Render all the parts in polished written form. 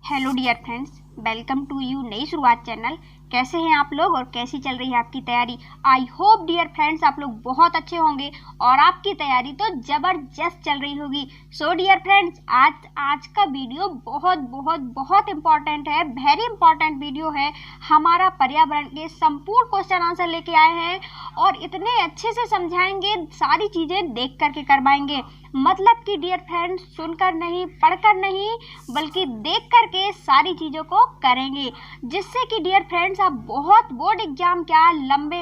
Hello dear friends, welcome to you नई शुरुआत channel. कैसे हैं आप लोग और कैसी चल रही है आपकी तैयारी। आई होप डियर फ्रेंड्स आप लोग बहुत अच्छे होंगे और आपकी तैयारी तो जबरदस्त चल रही होगी। सो डियर फ्रेंड्स, आज का वीडियो बहुत बहुत बहुत इंपॉर्टेंट है, वेरी इंपॉर्टेंट वीडियो है। हमारा पर्यावरण के संपूर्ण क्वेश्चन आंसर लेके आए हैं और इतने अच्छे से समझाएंगे, सारी चीजें देख करके करवाएंगे। मतलब कि डियर फ्रेंड्स, सुनकर नहीं, पढ़कर नहीं, बल्कि देख करके सारी चीज़ों को करेंगे, जिससे कि डियर फ्रेंड्स आप बहुत बोर्ड एग्जाम क्या लंबे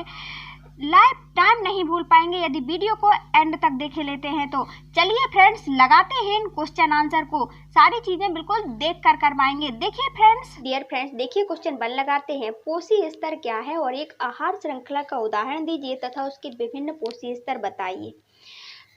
लाइफ टाइम नहीं भूल पाएंगे यदि वीडियो को एंड तक देखे लेते हैं तो। चलिए फ्रेंड्स, लगाते हैं इन क्वेश्चन आंसर को, सारी चीजें बिल्कुल देख कर करवाएंगे। देखिए फ्रेंड्स, डियर फ्रेंड्स, देखिए क्वेश्चन 1 लगाते हैं। पोषी स्तर क्या है और एक आहार श्रृंखला का उदाहरण दीजिए तथा उसके विभिन्न पोषी स्तर बताइए।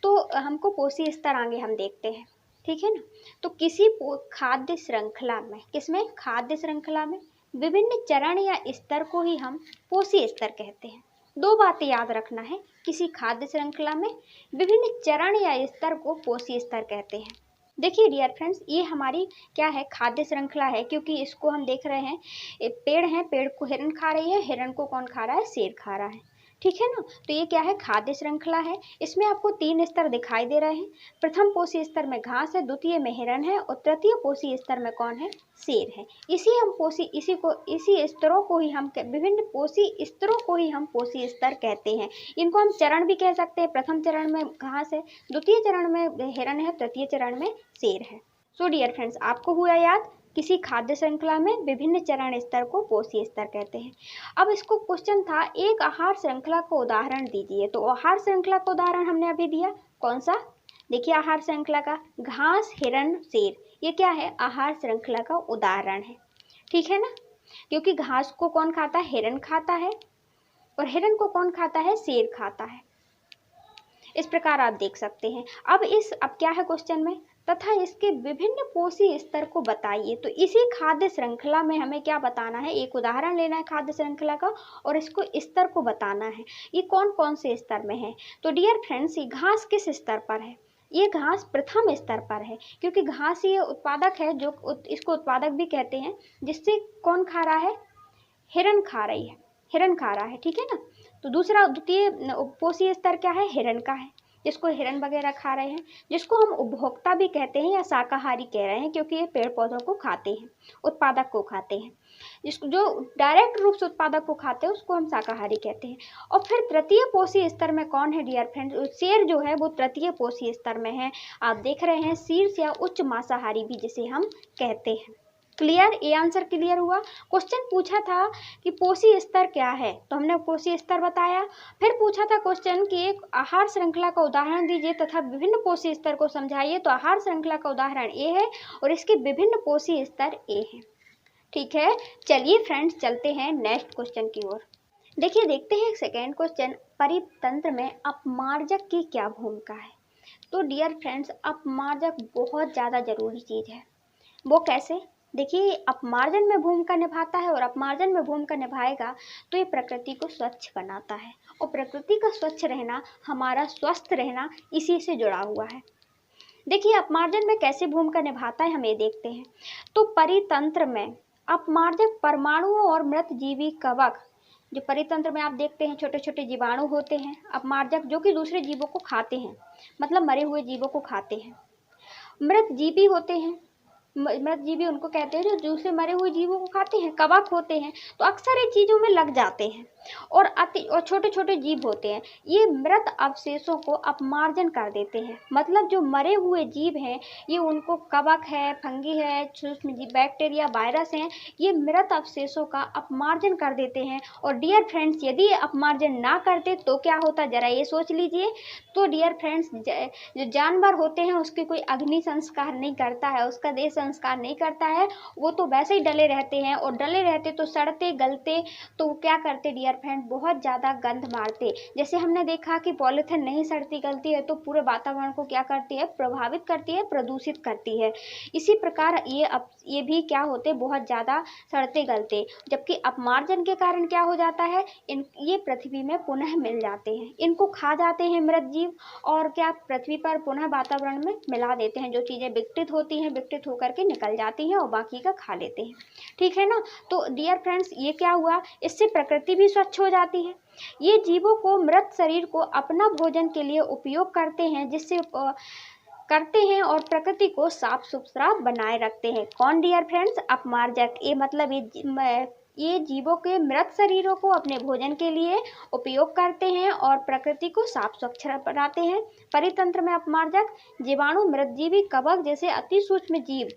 तो हमको पोषी स्तर आगे हम देखते हैं, ठीक है ना। तो किसी खाद्य श्रृंखला में, किसमें, खाद्य श्रृंखला में विभिन्न चरण या स्तर को ही हम पोषी स्तर कहते हैं। दो बातें याद रखना है, किसी खाद्य श्रृंखला में विभिन्न चरण या स्तर को पोषी स्तर कहते हैं। देखिए डियर फ्रेंड्स, ये हमारी क्या है, खाद्य श्रृंखला है, क्योंकि इसको हम देख रहे हैं, पेड़ है, पेड़ को हिरण खा रही है, हिरण को कौन खा रहा है, शेर खा रहा है, ठीक है ना। तो ये क्या है, खाद्य श्रृंखला है। इसमें आपको 3 स्तर दिखाई दे रहे हैं। प्रथम पोषी स्तर में घास है, द्वितीय में हिरण है और तृतीय पोषी स्तर में कौन है, शेर है। इसी स्तरों को ही हम विभिन्न पोषी स्तरों को ही हम पोषी स्तर कहते हैं। इनको हम चरण भी कह सकते हैं। प्रथम चरण में घास है, द्वितीय चरण में हिरण है, तृतीय चरण में शेर है। सो डियर फ्रेंड्स, आपको हुआ याद, किसी खाद्य श्रृंखला में विभिन्न चरण स्तर को पोषी स्तर कहते हैं। अब इसको क्वेश्चन था, एक आहार श्रृंखला को उदाहरण दीजिए। तो आहार श्रृंखला का उदाहरण हमने अभी दिया, कौन सा, देखिए आहार श्रृंखला का, घास, हिरण, शेर, ये क्या है, आहार श्रृंखला का उदाहरण है, ठीक है ना। क्योंकि घास को कौन खाता है, हिरण खाता है, और हिरण को कौन खाता है, शेर खाता है। इस प्रकार आप देख सकते हैं। अब क्या है क्वेश्चन में, तथा इसके विभिन्न पोषी स्तर को बताइए। तो इसी खाद्य श्रृंखला में हमें क्या बताना है, एक उदाहरण लेना है खाद्य श्रृंखला का और इसको स्तर को बताना है। ये कौन कौन से स्तर में है। तो डियर फ्रेंड्स, ये घास किस स्तर पर है, ये घास प्रथम स्तर पर है, क्योंकि घास ये उत्पादक है, जो इसको उत्पादक भी कहते हैं, जिससे कौन खा रहा है, हिरण खा रही है, हिरण खा रहा है, ठीक है ना। तो द्वितीय पोषी स्तर क्या है, हिरण का है, जिसको हिरण वगैरह खा रहे हैं, जिसको हम उपभोक्ता भी कहते हैं या शाकाहारी कह रहे हैं, क्योंकि ये पेड़ पौधों को खाते हैं, उत्पादक को खाते हैं। जिसको जो डायरेक्ट रूप से उत्पादक को खाते हैं उसको हम शाकाहारी कहते हैं। और फिर तृतीय पोषी स्तर में कौन है डियर फ्रेंड्स, शेर जो है वो तृतीय पोषी स्तर में है। आप देख रहे हैं, शीर्ष या उच्च मांसाहारी भी जिसे हम कहते हैं। क्लियर, ये आंसर क्लियर हुआ। क्वेश्चन पूछा था कि पोषी स्तर क्या है, तो हमने पोषी स्तर बताया। फिर पूछा था क्वेश्चन कि एक आहार श्रृंखला का उदाहरण दीजिए तथा विभिन्न पोषी स्तर को समझाइए। तो आहार श्रृंखला का उदाहरण ए है और इसके विभिन्न पोषी स्तर ए है, ठीक है। चलिए फ्रेंड्स, चलते हैं नेक्स्ट क्वेश्चन की ओर। देखिए, देखते हैं सेकेंड क्वेश्चन, परितंत्र में अपमार्जक की क्या भूमिका है। तो डियर फ्रेंड्स, अपमार्जक बहुत ज़्यादा जरूरी चीज़ है। वो कैसे, देखिए, अपमार्जन में भूमिका निभाता है और अपमार्जन में भूमिका निभाएगा तो ये प्रकृति को स्वच्छ बनाता है, और प्रकृति का स्वच्छ रहना, हमारा स्वस्थ रहना इसी से जुड़ा हुआ है। देखिए, अपमार्जन में कैसे भूमिका निभाता है हम ये देखते हैं। तो परितंत्र में अपमार्जक परमाणुओं और मृत जीवी कवक, जो परितंत्र में आप देखते हैं छोटे छोटे जीवाणु होते हैं, अपमार्जक जो कि दूसरे जीवों को खाते हैं, मतलब मरे हुए जीवों को खाते हैं। मृत जीवी होते हैं, मृत जीवी उनको कहते हैं जो दूसरे मरे हुए जीवों को खाते हैं, कवक होते हैं, तो अक्सर ये चीज़ों में लग जाते हैं। और छोटे छोटे जीव होते हैं, ये मृत अवशेषों को अपमार्जन कर देते हैं। मतलब जो मरे हुए जीव हैं, ये उनको कवक है, फंगी है, सूक्ष्म जीव, बैक्टीरिया, वायरस हैं, ये मृत अवशेषों का अपमार्जन कर देते हैं। और डियर फ्रेंड्स, यदि ये अपमार्जन ना करते तो क्या होता, जरा ये सोच लीजिए। तो डियर फ्रेंड्स, जो जानवर होते हैं उसके कोई अग्नि संस्कार नहीं करता है, उसका देह संस्कार नहीं करता है, वो तो वैसे ही डले रहते हैं, और डले रहते तो सड़ते गलते, तो क्या करते डियर फ्रेंड बहुत ज़्यादा गंध मारते। जैसे हमने देखा कि पॉलीथिन नहीं सड़ती गलती है तो पूरे वातावरण को क्या करती है, प्रभावित करती है, प्रदूषित करती है। इसी प्रकार ये भी क्या होते, बहुत ज़्यादा सड़ते गलते, जबकि अपमार्जन के कारण क्या हो जाता है, ये पृथ्वी में पुनः मिल जाते हैं। इनको खा जाते हैं मृत जीव और क्या पृथ्वी पर पुनः वातावरण में मिला देते हैं। जो चीज़ें विकसित होती हैं विकसित होकर के निकल जाती हैं और बाकी का खा लेते हैं। ठीक है ना। तो डियर फ्रेंड्स, ये क्या हुआ, इससे प्रकृति भी स्वच्छ हो जाती है। ये जीवों को मृत शरीर को अपना भोजन के लिए उपयोग करते हैं, जिससे करते हैं और प्रकृति को साफ सुथरा बनाए रखते हैं। कौन डियर फ्रेंड्स, अपमार्जक। ये मतलब ये जीवों के मृत शरीरों को अपने भोजन के लिए उपयोग करते हैं और प्रकृति को साफ स्वच्छ बनाते हैं। परितंत्र में अपमार्जक जीवाणु, मृतजीवी, कवक जैसे अति सूक्ष्म जीव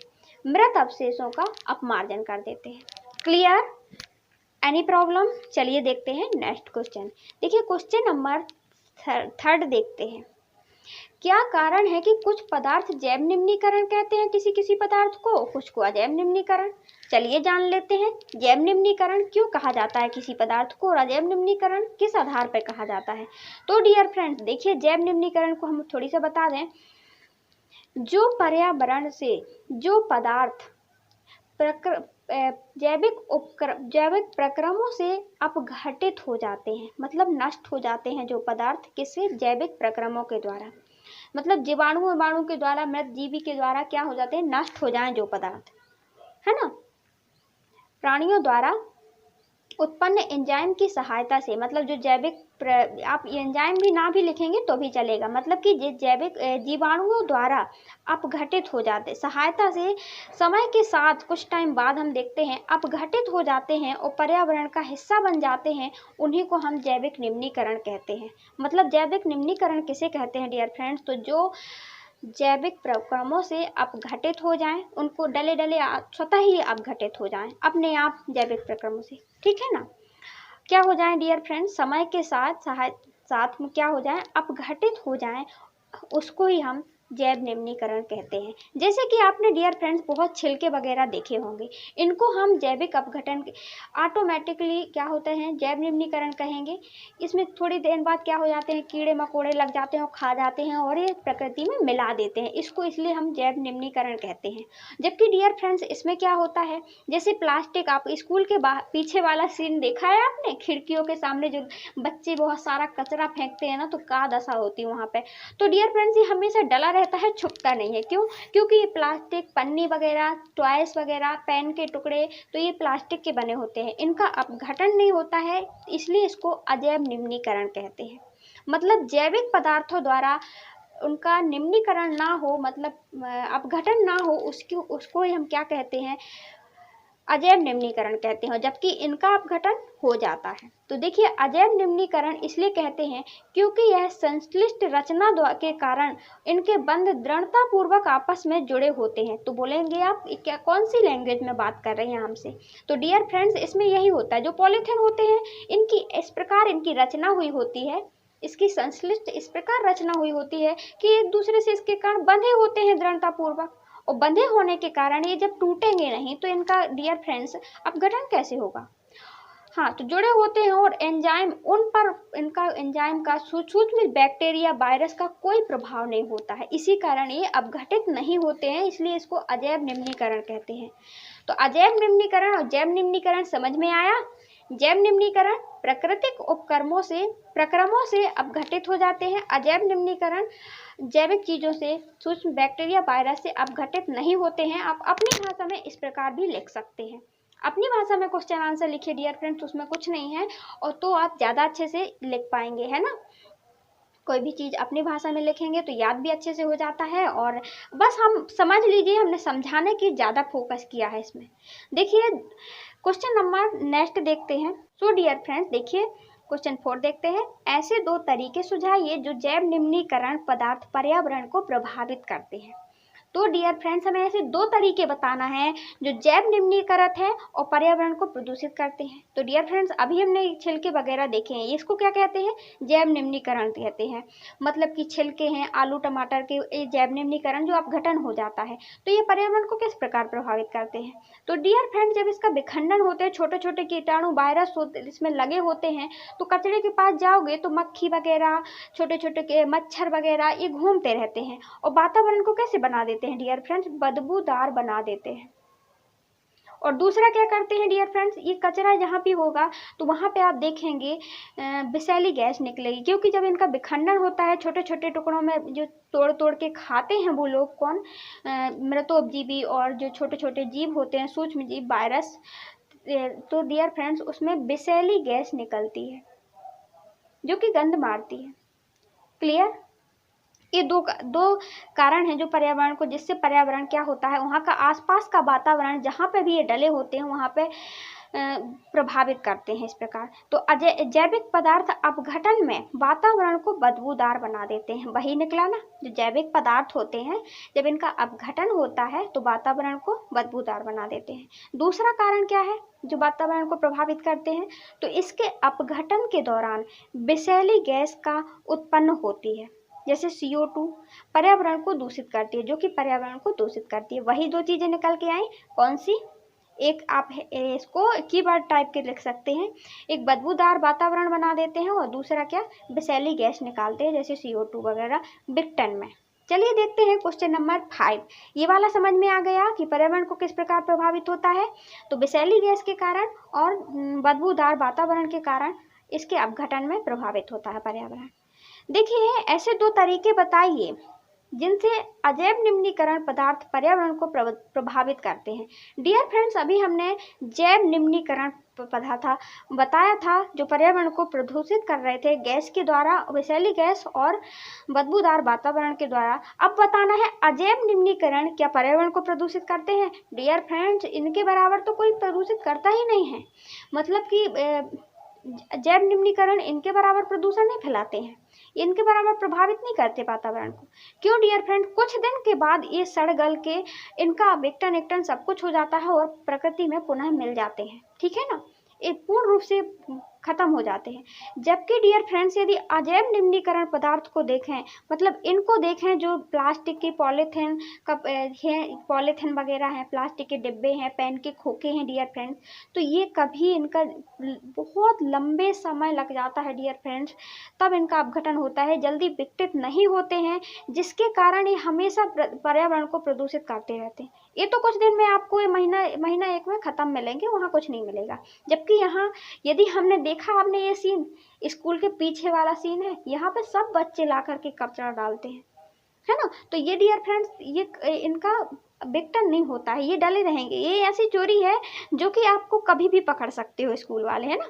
मृत अवशेषों का अपमार्जन कर देते हैं। Clear, any problem. चलिए देखते हैं नेक्स्ट क्वेश्चन। देखिए क्वेश्चन नंबर 3 देखते हैं। क्या कारण है कि कुछ पदार्थ जैव निम्नीकरण कहते हैं किसी किसी पदार्थ को, कुछ को अजैव निम्नीकरण। चलिए जान लेते हैं जैव निम्नीकरण क्यों कहा जाता है किसी पदार्थ को और अजैव निम्नीकरण किस आधार पर कहा जाता है। तो डियर फ्रेंड्स देखिए, जैव निम्नीकरण को हम थोड़ी सा बता दें। जो पर्यावरण से जो पदार्थ जैविक प्रक्रमों से अपघटित हो जाते हैं, मतलब नष्ट हो जाते हैं जो पदार्थ, किससे, जैविक प्रक्रमों के द्वारा, मतलब जीवाणु के द्वारा, मृत जीवी के द्वारा क्या हो जाते हैं, नष्ट हो जाएं जो पदार्थ, है ना। प्राणियों द्वारा उत्पन्न एंजाइम की सहायता से, मतलब जो जैविक आप एंजाइम भी ना भी लिखेंगे तो भी चलेगा, मतलब कि जैविक जीवाणुओं द्वारा अपघटित हो जाते, सहायता से समय के साथ कुछ टाइम बाद हम देखते हैं अपघटित हो जाते हैं और पर्यावरण का हिस्सा बन जाते हैं, उन्हीं को हम जैविक निम्नीकरण कहते हैं। मतलब जैविक निम्नीकरण किसे कहते हैं डियर फ्रेंड्स, तो जो जैविक प्रक्रमों से अपघटित हो जाएं, उनको डले डले स्वतः ही अपघटित हो जाएं अपने आप जैविक प्रक्रमों से। ठीक है ना। क्या हो जाएं डियर फ्रेंड्स, समय के साथ में क्या हो जाएं, अपघटित हो जाएं, उसको ही हम जैव निम्नीकरण कहते हैं। जैसे कि आपने डियर फ्रेंड्स बहुत छिलके वगैरह देखे होंगे, इनको हम जैविक अपघटन ऑटोमेटिकली क्या होते हैं, जैव निम्नीकरण कहेंगे। इसमें थोड़ी देर बाद क्या हो जाते हैं, कीड़े मकोड़े लग जाते हैं और खा जाते हैं और ये प्रकृति में मिला देते हैं, इसको इसलिए हम जैव निम्नीकरण कहते हैं। जबकि डियर फ्रेंड्स इसमें क्या होता है, जैसे प्लास्टिक, आप स्कूल के पीछे वाला सीन देखा है आपने, खिड़कियों के सामने जो बच्चे बहुत सारा कचरा फेंकते हैं ना, तो क्या दशा होती है वहाँ पे। तो डियर फ्रेंड्स ये हमेशा डला रहता है, छुपता नहीं है। क्यों? क्योंकि ये प्लास्टिक, पन्नी वगैरह, टॉयस वगैरह, पेन के टुकड़े, तो ये प्लास्टिक के बने होते हैं, इनका अपघटन नहीं होता है, इसलिए इसको अजैव निम्नीकरण कहते हैं। मतलब जैविक पदार्थों द्वारा उनका निम्नीकरण ना हो, मतलब अपघटन ना हो, उसको ही हम क्या कहते हैं, अजैव निम्नीकरण कहते हैं, जबकि इनका अपघटन हो जाता है। तो देखिए अजैव निम्नीकरण इसलिए कहते हैं क्योंकि यह संश्लिष्ट रचना के कारण इनके बंध दृढ़ता पूर्वक आपस में जुड़े होते हैं। तो बोलेंगे आप क्या, कौन सी लैंग्वेज में बात कर रहे हैं हमसे, तो डियर फ्रेंड्स इसमें यही होता है, जो पॉलीथिन होते हैं इनकी इस प्रकार इनकी रचना हुई होती है, इसकी संश्लिष्ट इस प्रकार रचना हुई होती है कि एक दूसरे से इसके कारण बंधे होते हैं दृढ़ता पूर्वक, और बंधे होने के कारण ये जब टूटेंगे नहीं तो इनका डियर फ्रेंड्स अपघटन कैसे होगा। हाँ, तो जुड़े होते हैं और एंजाइम उन पर, इनका एंजाइम का सूक्ष्म बैक्टीरिया, वायरस का कोई प्रभाव नहीं होता है, इसी कारण ये अपघटित नहीं होते हैं, इसलिए इसको अजैव निम्नीकरण कहते हैं। तो अजैव निम्नीकरण और जैव निम्नीकरण समझ में आया। जैव निम्नीकरण प्राकृतिक प्रक्रमों से अपघटित हो जाते हैं। अजैव निम्नीकरण जैविक चीजों से, सूक्ष्म बैक्टीरिया, वायरस से अपघटित नहीं होते हैं। आप अपनी भाषा में इस प्रकार भी लिख सकते हैं, अपनी भाषा में क्वेश्चन आंसर लिखिए डियर फ्रेंड्स, उसमें कुछ नहीं है, और तो आप ज़्यादा अच्छे से लिख पाएंगे, है ना। कोई भी चीज़ अपनी भाषा में लिखेंगे तो याद भी अच्छे से हो जाता है, और बस हम समझ लीजिए हमने समझाने की ज़्यादा फोकस किया है इसमें। देखिए क्वेश्चन नंबर नेक्स्ट देखते हैं। सो डियर फ्रेंड्स देखिए क्वेश्चन 4 देखते हैं। ऐसे 2 तरीके सुझाइए जो जैव निम्नीकरण पदार्थ पर्यावरण को प्रभावित करते हैं। तो डियर फ्रेंड्स, हमें ऐसे दो तरीके बताना है जो जैव निम्नीकरण है और पर्यावरण को प्रदूषित करते हैं। तो डियर फ्रेंड्स, अभी हमने छिलके वगैरह देखे हैं, इसको क्या कहते हैं? जैव निम्नीकरण कहते हैं। मतलब कि छिलके हैं आलू टमाटर के, ये जैव निम्नीकरण जो अपघटन हो जाता है, तो ये पर्यावरण को किस प्रकार प्रभावित करते हैं? तो डियर फ्रेंड्स, जब इसका विखंडन होते हैं, छोटे छोटे कीटाणु वायरस इसमें लगे होते हैं, तो कचरे के पास जाओगे तो मक्खी वगैरह, छोटे छोटे मच्छर वगैरह ये घूमते रहते हैं और वातावरण को कैसे बना देते हैं डियर फ्रेंड्स? बदबूदार बना देते हैं। और दूसरा क्या करते हैं डियर फ्रेंड्स, ये कचरा जहाँ भी होगा तो वहाँ पे आप देखेंगे विषैली गैस निकलेगी, क्योंकि जब इनका विखंडन होता है छोटे छोटे टुकड़ों में, जो तोड़ तोड़ के खाते हैं वो लोग कौन? मृतोपजीवी और जो छोटे छोटे जीव होते हैं, सूक्ष्म जीव, वायरस, तो डियर फ्रेंड्स उसमें विषैली गैस निकलती है जो कि गंध मारती है। क्लियर? ये दो कारण हैं जो पर्यावरण को, जिससे पर्यावरण क्या होता है, वहाँ का आसपास का वातावरण जहाँ पे भी ये डले होते हैं वहाँ पे प्रभावित करते हैं इस प्रकार। तो जैविक पदार्थ अपघटन में वातावरण को बदबूदार बना देते हैं। वही निकला ना, जो जैविक पदार्थ होते हैं जब इनका अपघटन होता है तो वातावरण को बदबूदार बना देते हैं। दूसरा कारण क्या है जो वातावरण को प्रभावित करते हैं? तो इसके अपघटन के दौरान विषैली गैस का उत्पन्न होती है, जैसे CO2 पर्यावरण को दूषित करती है, जो कि पर्यावरण को दूषित करती है। वही दो चीजें निकल के आई, कौन सी? एक आप इसको कीवर्ड टाइप के लिख सकते हैं, एक बदबूदार वातावरण बना देते हैं और दूसरा क्या? विषैली गैस निकालते हैं, जैसे CO2 वगैरह विघटन में। चलिए देखते हैं क्वेश्चन नंबर 5। ये वाला समझ में आ गया कि पर्यावरण को किस प्रकार प्रभावित होता है? तो विषैली गैस के कारण और बदबूदार वातावरण के कारण इसके अपघटन में प्रभावित होता है पर्यावरण। देखिए, ऐसे दो तरीके बताइए जिनसे अजैव निम्नीकरण पदार्थ पर्यावरण को प्रभावित करते हैं। डियर फ्रेंड्स, अभी हमने जैव निम्नीकरण बताया था जो पर्यावरण को प्रदूषित कर रहे थे गैस के द्वारा, विषैली गैस और बदबूदार वातावरण के द्वारा। अब बताना है अजैव निम्नीकरण क्या पर्यावरण को प्रदूषित करते हैं? डियर फ्रेंड्स, इनके बराबर तो कोई प्रदूषित करता ही नहीं है। मतलब कि जैव निम्नीकरण इनके बराबर प्रदूषण नहीं फैलाते हैं, इनके बराबर प्रभावित नहीं करते वातावरण को। क्यों डियर फ्रेंड? कुछ दिन के बाद ये सड़ गल के इनका विघटन सब कुछ हो जाता है और प्रकृति में पुनः मिल जाते हैं, ठीक है ना, ये पूर्ण रूप से खत्म हो जाते हैं। जबकि डियर फ्रेंड्स, यदि अजैव निम्नीकरण पदार्थ को देखें, मतलब इनको देखें, जो प्लास्टिक की पॉलीथीन पॉलीथीन वगैरह हैं, प्लास्टिक के डिब्बे हैं, पेन के खोखे हैं डियर फ्रेंड्स, तो ये कभी इनका बहुत लंबे समय लग जाता है डियर फ्रेंड्स, तब इनका अपघटन होता है, जल्दी विघटित नहीं होते हैं, जिसके कारण ये हमेशा पर्यावरण को प्रदूषित करते रहते हैं। ये तो कुछ दिन में आपको ये महीना एक में खत्म मिलेंगे, वहाँ कुछ नहीं मिलेगा। जबकि यहाँ यदि हमने देखा, आपने ये सीन स्कूल के पीछे वाला सीन है, यहाँ पे सब बच्चे ला करके कचरा डालते हैं, है ना। तो ये डियर फ्रेंड्स, ये इनका विघटन नहीं होता है, ये डले रहेंगे। ये ऐसी चोरी है जो कि आपको कभी भी पकड़ सकते हो स्कूल वाले, है ना।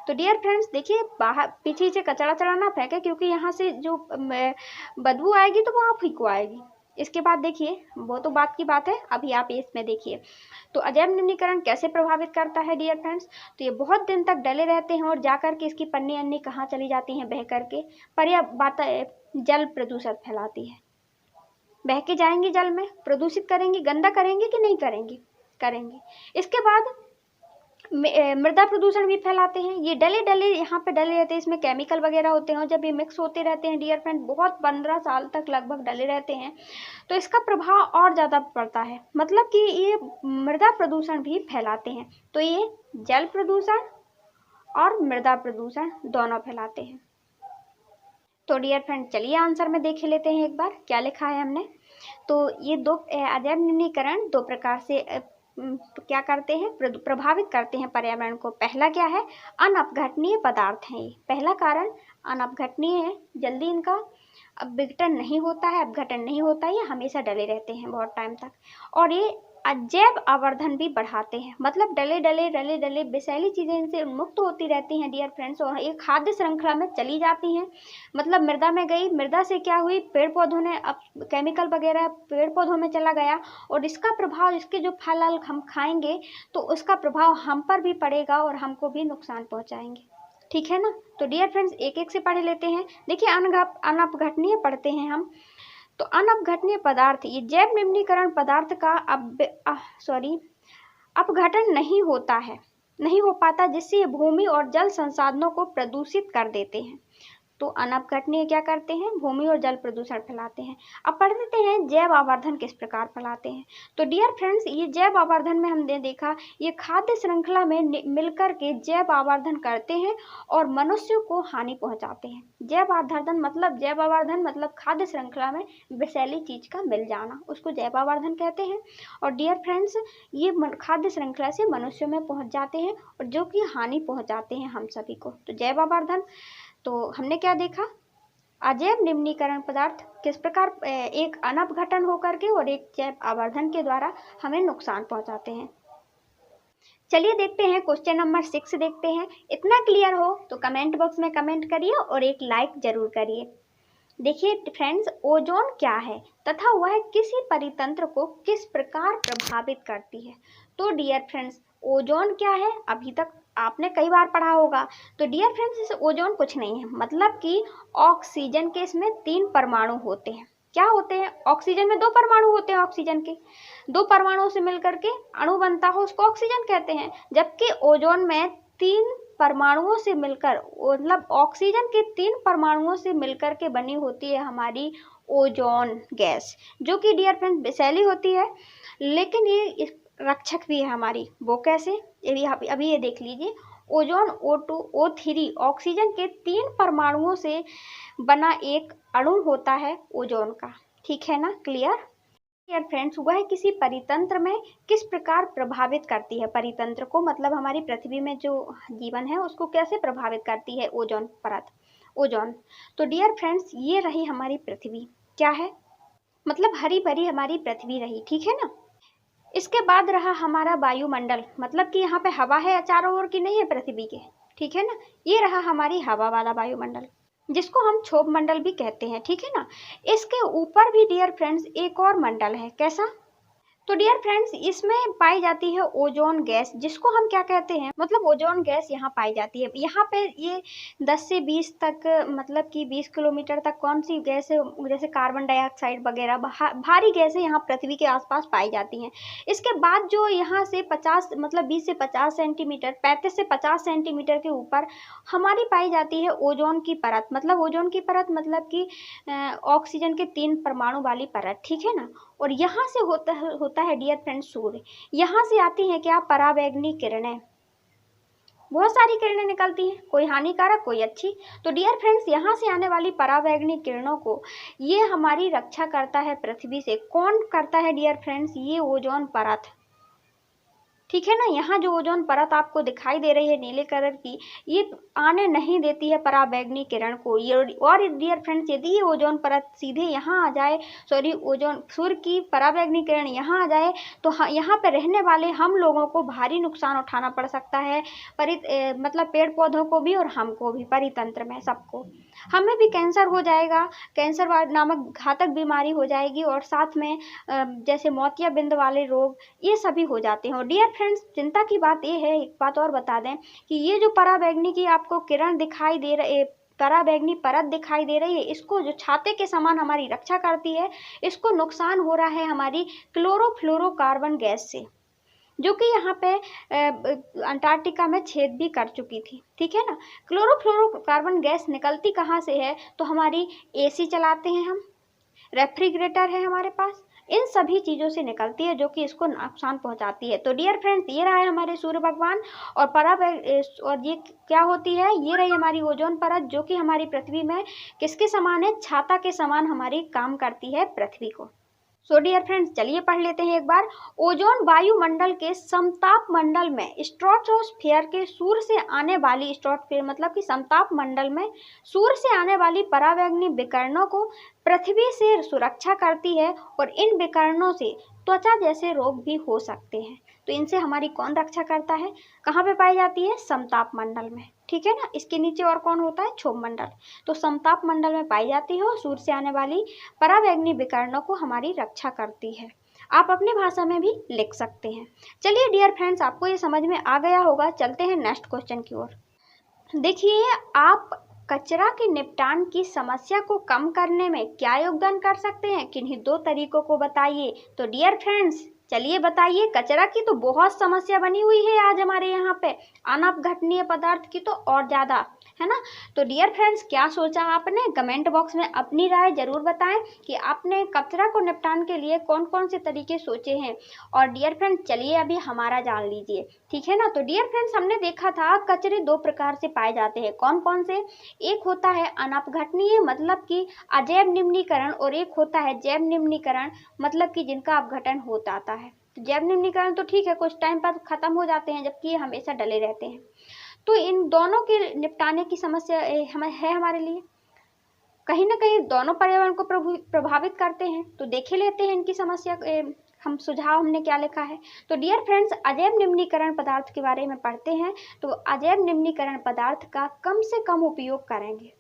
तो डियर फ्रेंड्स देखिए, बाहर पीछे से कचरा ना फेंके, क्योंकि यहाँ से जो बदबू आएगी तो वो आप ही को आएगी। इसके बाद देखिए, वो तो बात की बात है, अभी आप इसमें देखिए। तो अजैव निम्नीकरण कैसे प्रभावित करता है डियर फ्रेंड्स? तो ये बहुत दिन तक डले रहते हैं और जाकर के इसकी पन्नी अन्नी कहाँ चली जाती हैं? बह करके जल प्रदूषण फैलाती है। बह के जाएंगे जल में, प्रदूषित करेंगे, गंदा करेंगे कि नहीं करेंगे? करेंगे। इसके बाद मृदा प्रदूषण भी फैलाते हैं। ये डले यहाँ पे डले रहते हैं, इसमें केमिकल वगैरह होते हैं और जब ये मिक्स होते रहते हैं डियर फ्रेंड, बहुत 15 साल तक लगभग डले रहते हैं, तो इसका प्रभाव और ज़्यादा पड़ता है। मतलब कि ये मृदा प्रदूषण भी फैलाते हैं। तो ये जल प्रदूषण और मृदा प्रदूषण दोनों फैलाते हैं। तो डियर फ्रेंड, चलिए आंसर में देख लेते हैं एक बार क्या लिखा है हमने। तो ये दो अजैव निम्नीकरण दो प्रकार से क्या करते हैं? प्रभावित करते हैं पर्यावरण को। पहला क्या है? अनअपघटनीय पदार्थ हैं। ये पहला कारण अनअपघटनीय है, जल्दी इनका विघटन नहीं होता है, अपघटन नहीं होता है, ये हमेशा डले रहते हैं बहुत टाइम तक। और ये अजैव आवर्धन भी बढ़ाते हैं, मतलब डले विषैली चीज़ें इनसे मुक्त होती रहती हैं डियर फ्रेंड्स, और एक खाद्य श्रृंखला में चली जाती हैं। मतलब मृदा में गई, मृदा से क्या हुई? पेड़ पौधों ने अब केमिकल वगैरह पेड़ पौधों में चला गया, और इसका प्रभाव, इसके जो फल हम खाएंगे तो उसका प्रभाव हम पर भी पड़ेगा और हमको भी नुकसान पहुँचाएंगे, ठीक है ना। तो डियर फ्रेंड्स, एक एक से पढ़ लेते हैं। देखिए, अनअपघटनीय पढ़ते हैं हम। तो अनअपघटनीय पदार्थ, ये जैव निम्नीकरण पदार्थ का अपघटन नहीं होता है, नहीं हो पाता, जिससे ये भूमि और जल संसाधनों को प्रदूषित कर देते हैं। तो अनअपघटनीय क्या करते हैं, भूमि और जल प्रदूषण फैलाते हैं। अब पढ़ लेते हैं जैव आवर्धन किस प्रकार फैलाते हैं। तो डियर फ्रेंड्स, ये जैव आवर्धन में हमने देखा, ये खाद्य श्रृंखला में मिलकर के जैव आवर्धन करते हैं और मनुष्य को हानि पहुंचाते हैं। जैव आवर्धन मतलब खाद्य श्रृंखला में विषैली चीज का मिल जाना, उसको जैव आवर्धन कहते हैं। और डियर फ्रेंड्स, ये खाद्य श्रृंखला से मनुष्यों में पहुंच जाते हैं और जो कि हानि पहुंचाते हैं हम सभी को। तो जैव आवर्धन, तो हमने क्या देखा, अजैव निम्नीकरण पदार्थ किस प्रकार एक अनअपघटन होकर के और एक जैव आवर्धन के द्वारा हमें नुकसान पहुंचाते हैं। चलिए देखते हैं क्वेश्चन नंबर 6 देखते हैं। इतना क्लियर हो तो कमेंट बॉक्स में कमेंट करिए और एक लाइक जरूर करिए। देखिए फ्रेंड्स, ओजोन क्या है तथा वह किसी परितंत्र को किस प्रकार प्रभावित करती है। तो डियर फ्रेंड्स, ओजोन क्या है, अभी तक आपने कई बार पढ़ा होगा। तो डियर फ्रेंड्स, इस ओजोन कुछ नहीं है, मतलब कि ऑक्सीजन के इसमें 3 परमाणु होते हैं। क्या होते हैं, ऑक्सीजन में 2 परमाणु होते हैं, ऑक्सीजन के 2 परमाणुओं से मिलकर के अणु बनता हो उसको ऑक्सीजन कहते हैं। जबकि ओजोन में 3 परमाणुओं से मिलकर, मतलब ऑक्सीजन के 3 परमाणुओं से मिलकर के बनी होती है हमारी ओजोन गैस, जो कि डियर फ्रेंड्स विषैली होती है, लेकिन ये रक्षक भी है हमारी। वो कैसे, अभी ये देख लीजिए। ओजोन O2 O3 ऑक्सीजन के 3 परमाणुओं से बना एक अणु होता है ओजोन का, ठीक है ना, क्लियर। डियर फ्रेंड्स, वह किसी परितंत्र में किस प्रकार प्रभावित करती है, परितंत्र को मतलब हमारी पृथ्वी में जो जीवन है उसको कैसे प्रभावित करती है ओजोन परत, ओजोन। तो डियर फ्रेंड्स, ये रही हमारी पृथ्वी, क्या है, मतलब हरी भरी हमारी पृथ्वी रही, ठीक है ना। इसके बाद रहा हमारा वायुमंडल, मतलब कि यहाँ पे हवा है चारों ओर की, नहीं है पृथ्वी के, ठीक है ना। ये रहा हमारी हवा वाला वायुमंडल, जिसको हम क्षोभ मंडल भी कहते हैं, ठीक है ना। इसके ऊपर भी डियर फ्रेंड्स एक और मंडल है, कैसा, तो डियर फ्रेंड्स, इसमें पाई जाती है ओजोन गैस, जिसको हम क्या कहते हैं, मतलब ओजोन गैस यहाँ पाई जाती है। यहाँ पे ये 10 से 20 तक, मतलब कि 20 किलोमीटर तक कौन सी गैस है, जैसे कार्बन डाइऑक्साइड वगैरह भारी गैसें यहाँ पृथ्वी के आसपास पाई जाती हैं। इसके बाद जो यहाँ से 50, मतलब 20 से 50 सेंटीमीटर, 35 से 50 सेंटीमीटर के ऊपर हमारी पाई जाती है ओजोन की परत, मतलब ओजोन की परत मतलब कि ऑक्सीजन के 3 परमाणु वाली परत, ठीक है ना। और यहाँ से होता है डियर फ्रेंड्स सूर्य, यहाँ से आती हैं क्या, पराबैंगनी किरणें, बहुत सारी किरणें निकलती हैं, कोई हानिकारक कोई अच्छी। तो डियर फ्रेंड्स, यहाँ से आने वाली पराबैंगनी किरणों को ये हमारी रक्षा करता है पृथ्वी से। कौन करता है डियर फ्रेंड्स, ये ओजोन परत, ठीक है ना। यहाँ जो ओजोन परत आपको दिखाई दे रही है नीले कलर की, ये आने नहीं देती है पराबैंगनी किरण को। और डियर फ्रेंड्स, यदि ये ओजोन परत सीधे यहाँ आ जाए, ओजोन सूर्य की पराबैंगनी किरण यहाँ आ जाए, तो यहाँ पे रहने वाले हम लोगों को भारी नुकसान उठाना पड़ सकता है, मतलब पेड़ पौधों को भी और हमको भी, परितंत्र में सबको। हमें भी कैंसर हो जाएगा, कैंसर नामक घातक बीमारी हो जाएगी, और साथ में जैसे मोतियाबिंद वाले रोग, ये सभी हो जाते हैं। और डियर फ्रेंड्स, चिंता की बात ये है, एक बात और बता दें कि ये जो पराबैंगनी की आपको किरण दिखाई दे रही, पराबैंगनी परत दिखाई दे रही है, इसको जो छाते के समान हमारी रक्षा करती है, इसको नुकसान हो रहा है हमारी क्लोरोफ्लोरोकार्बन गैस से, जो कि यहाँ पे अंटार्कटिका में छेद भी कर चुकी थी, ठीक है ना। क्लोरोफ्लोरोकार्बन गैस निकलती कहाँ से है, तो हमारी एसी चलाते हैं हम, रेफ्रिजरेटर है हमारे पास, इन सभी चीज़ों से निकलती है, जो कि इसको नुकसान पहुंचाती है। तो डियर फ्रेंड्स, ये रहा है हमारे सूर्य भगवान, और ये क्या होती है, ये रही हमारी ओजोन परत, जो कि हमारी पृथ्वी में किसके समान है, छाता के समान हमारी काम करती है पृथ्वी को। सो डियर फ्रेंड्स, चलिए पढ़ लेते हैं एक बार। ओजोन वायुमंडल के समताप मंडल में स्ट्रेटोस्फीयर के सूर्य से आने वाली, स्ट्रेटोस्फीयर मतलब कि समताप मंडल में सूर्य से आने वाली पराबैंगनी विकिरणों को पृथ्वी से सुरक्षा करती है, और इन विकिरणों से त्वचा जैसे रोग भी हो सकते हैं। तो इनसे हमारी कौन रक्षा करता है, कहाँ पे पाई जाती है, समताप मंडल में, ठीक है ना। इसके नीचे और कौन होता है, क्षोभ मंडल। तो समताप मंडल में पाई जाती है और सूर्य से आने वाली पराबैंगनी विकिरणों को हमारी रक्षा करती है। आप अपनी भाषा में भी लिख सकते हैं। चलिए डियर फ्रेंड्स, आपको ये समझ में आ गया होगा। चलते हैं नेक्स्ट क्वेश्चन की ओर। देखिए, आप कचरा के निपटान की समस्या को कम करने में क्या योगदान कर सकते हैं, किन्हीं 2 तरीकों को बताइए। तो डियर फ्रेंड्स चलिए बताइए, कचरा की तो बहुत समस्या बनी हुई है आज हमारे यहाँ पे, अनअपघटनीय पदार्थ की तो और ज़्यादा, है ना। तो डियर फ्रेंड्स क्या सोचा आपने, कमेंट बॉक्स में अपनी राय जरूर बताएं कि आपने कचरा को निपटान के लिए कौन कौन से तरीके सोचे हैं। और डियर फ्रेंड्स चलिए अभी हमारा जान लीजिए, ठीक है ना। तो डियर फ्रेंड्स हमने देखा था कचरे 2 प्रकार से पाए जाते हैं, कौन कौन से, एक होता है अनअपघटनीय मतलब कि अजैव निम्नीकरण, और एक होता है जैव निम्नीकरण मतलब कि जिनका अपघटन हो जाता है। तो जैव निम्नीकरण तो ठीक है, कुछ टाइम पर खत्म हो जाते हैं, जबकि ये हमेशा डले रहते हैं। तो इन दोनों के निपटाने की समस्या है हमारे लिए, कहीं ना कहीं दोनों पर्यावरण को प्रभावित करते हैं। तो देखे लेते हैं इनकी समस्या, हम सुझाव हमने क्या लिखा है। तो डियर फ्रेंड्स अजैव निम्नीकरण पदार्थ के बारे में पढ़ते हैं। तो अजैव निम्नीकरण पदार्थ का कम से कम उपयोग करेंगे,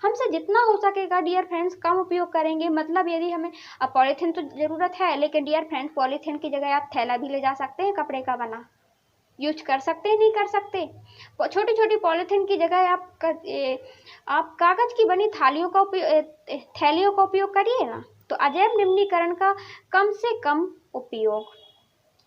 हमसे जितना हो सकेगा डियर फ्रेंड्स कम उपयोग करेंगे। मतलब यदि हमें पॉलीथीन तो ज़रूरत है, लेकिन डियर फ्रेंड्स पॉलीथीन की जगह आप थैला भी ले जा सकते हैं, कपड़े का बना यूज कर सकते हैं, नहीं कर सकते। छोटी छोटी पॉलीथीन की जगह आप कागज की बनी थैलियों का उपयोग करिए ना। तो अजैव निम्नीकरण का कम से कम उपयोग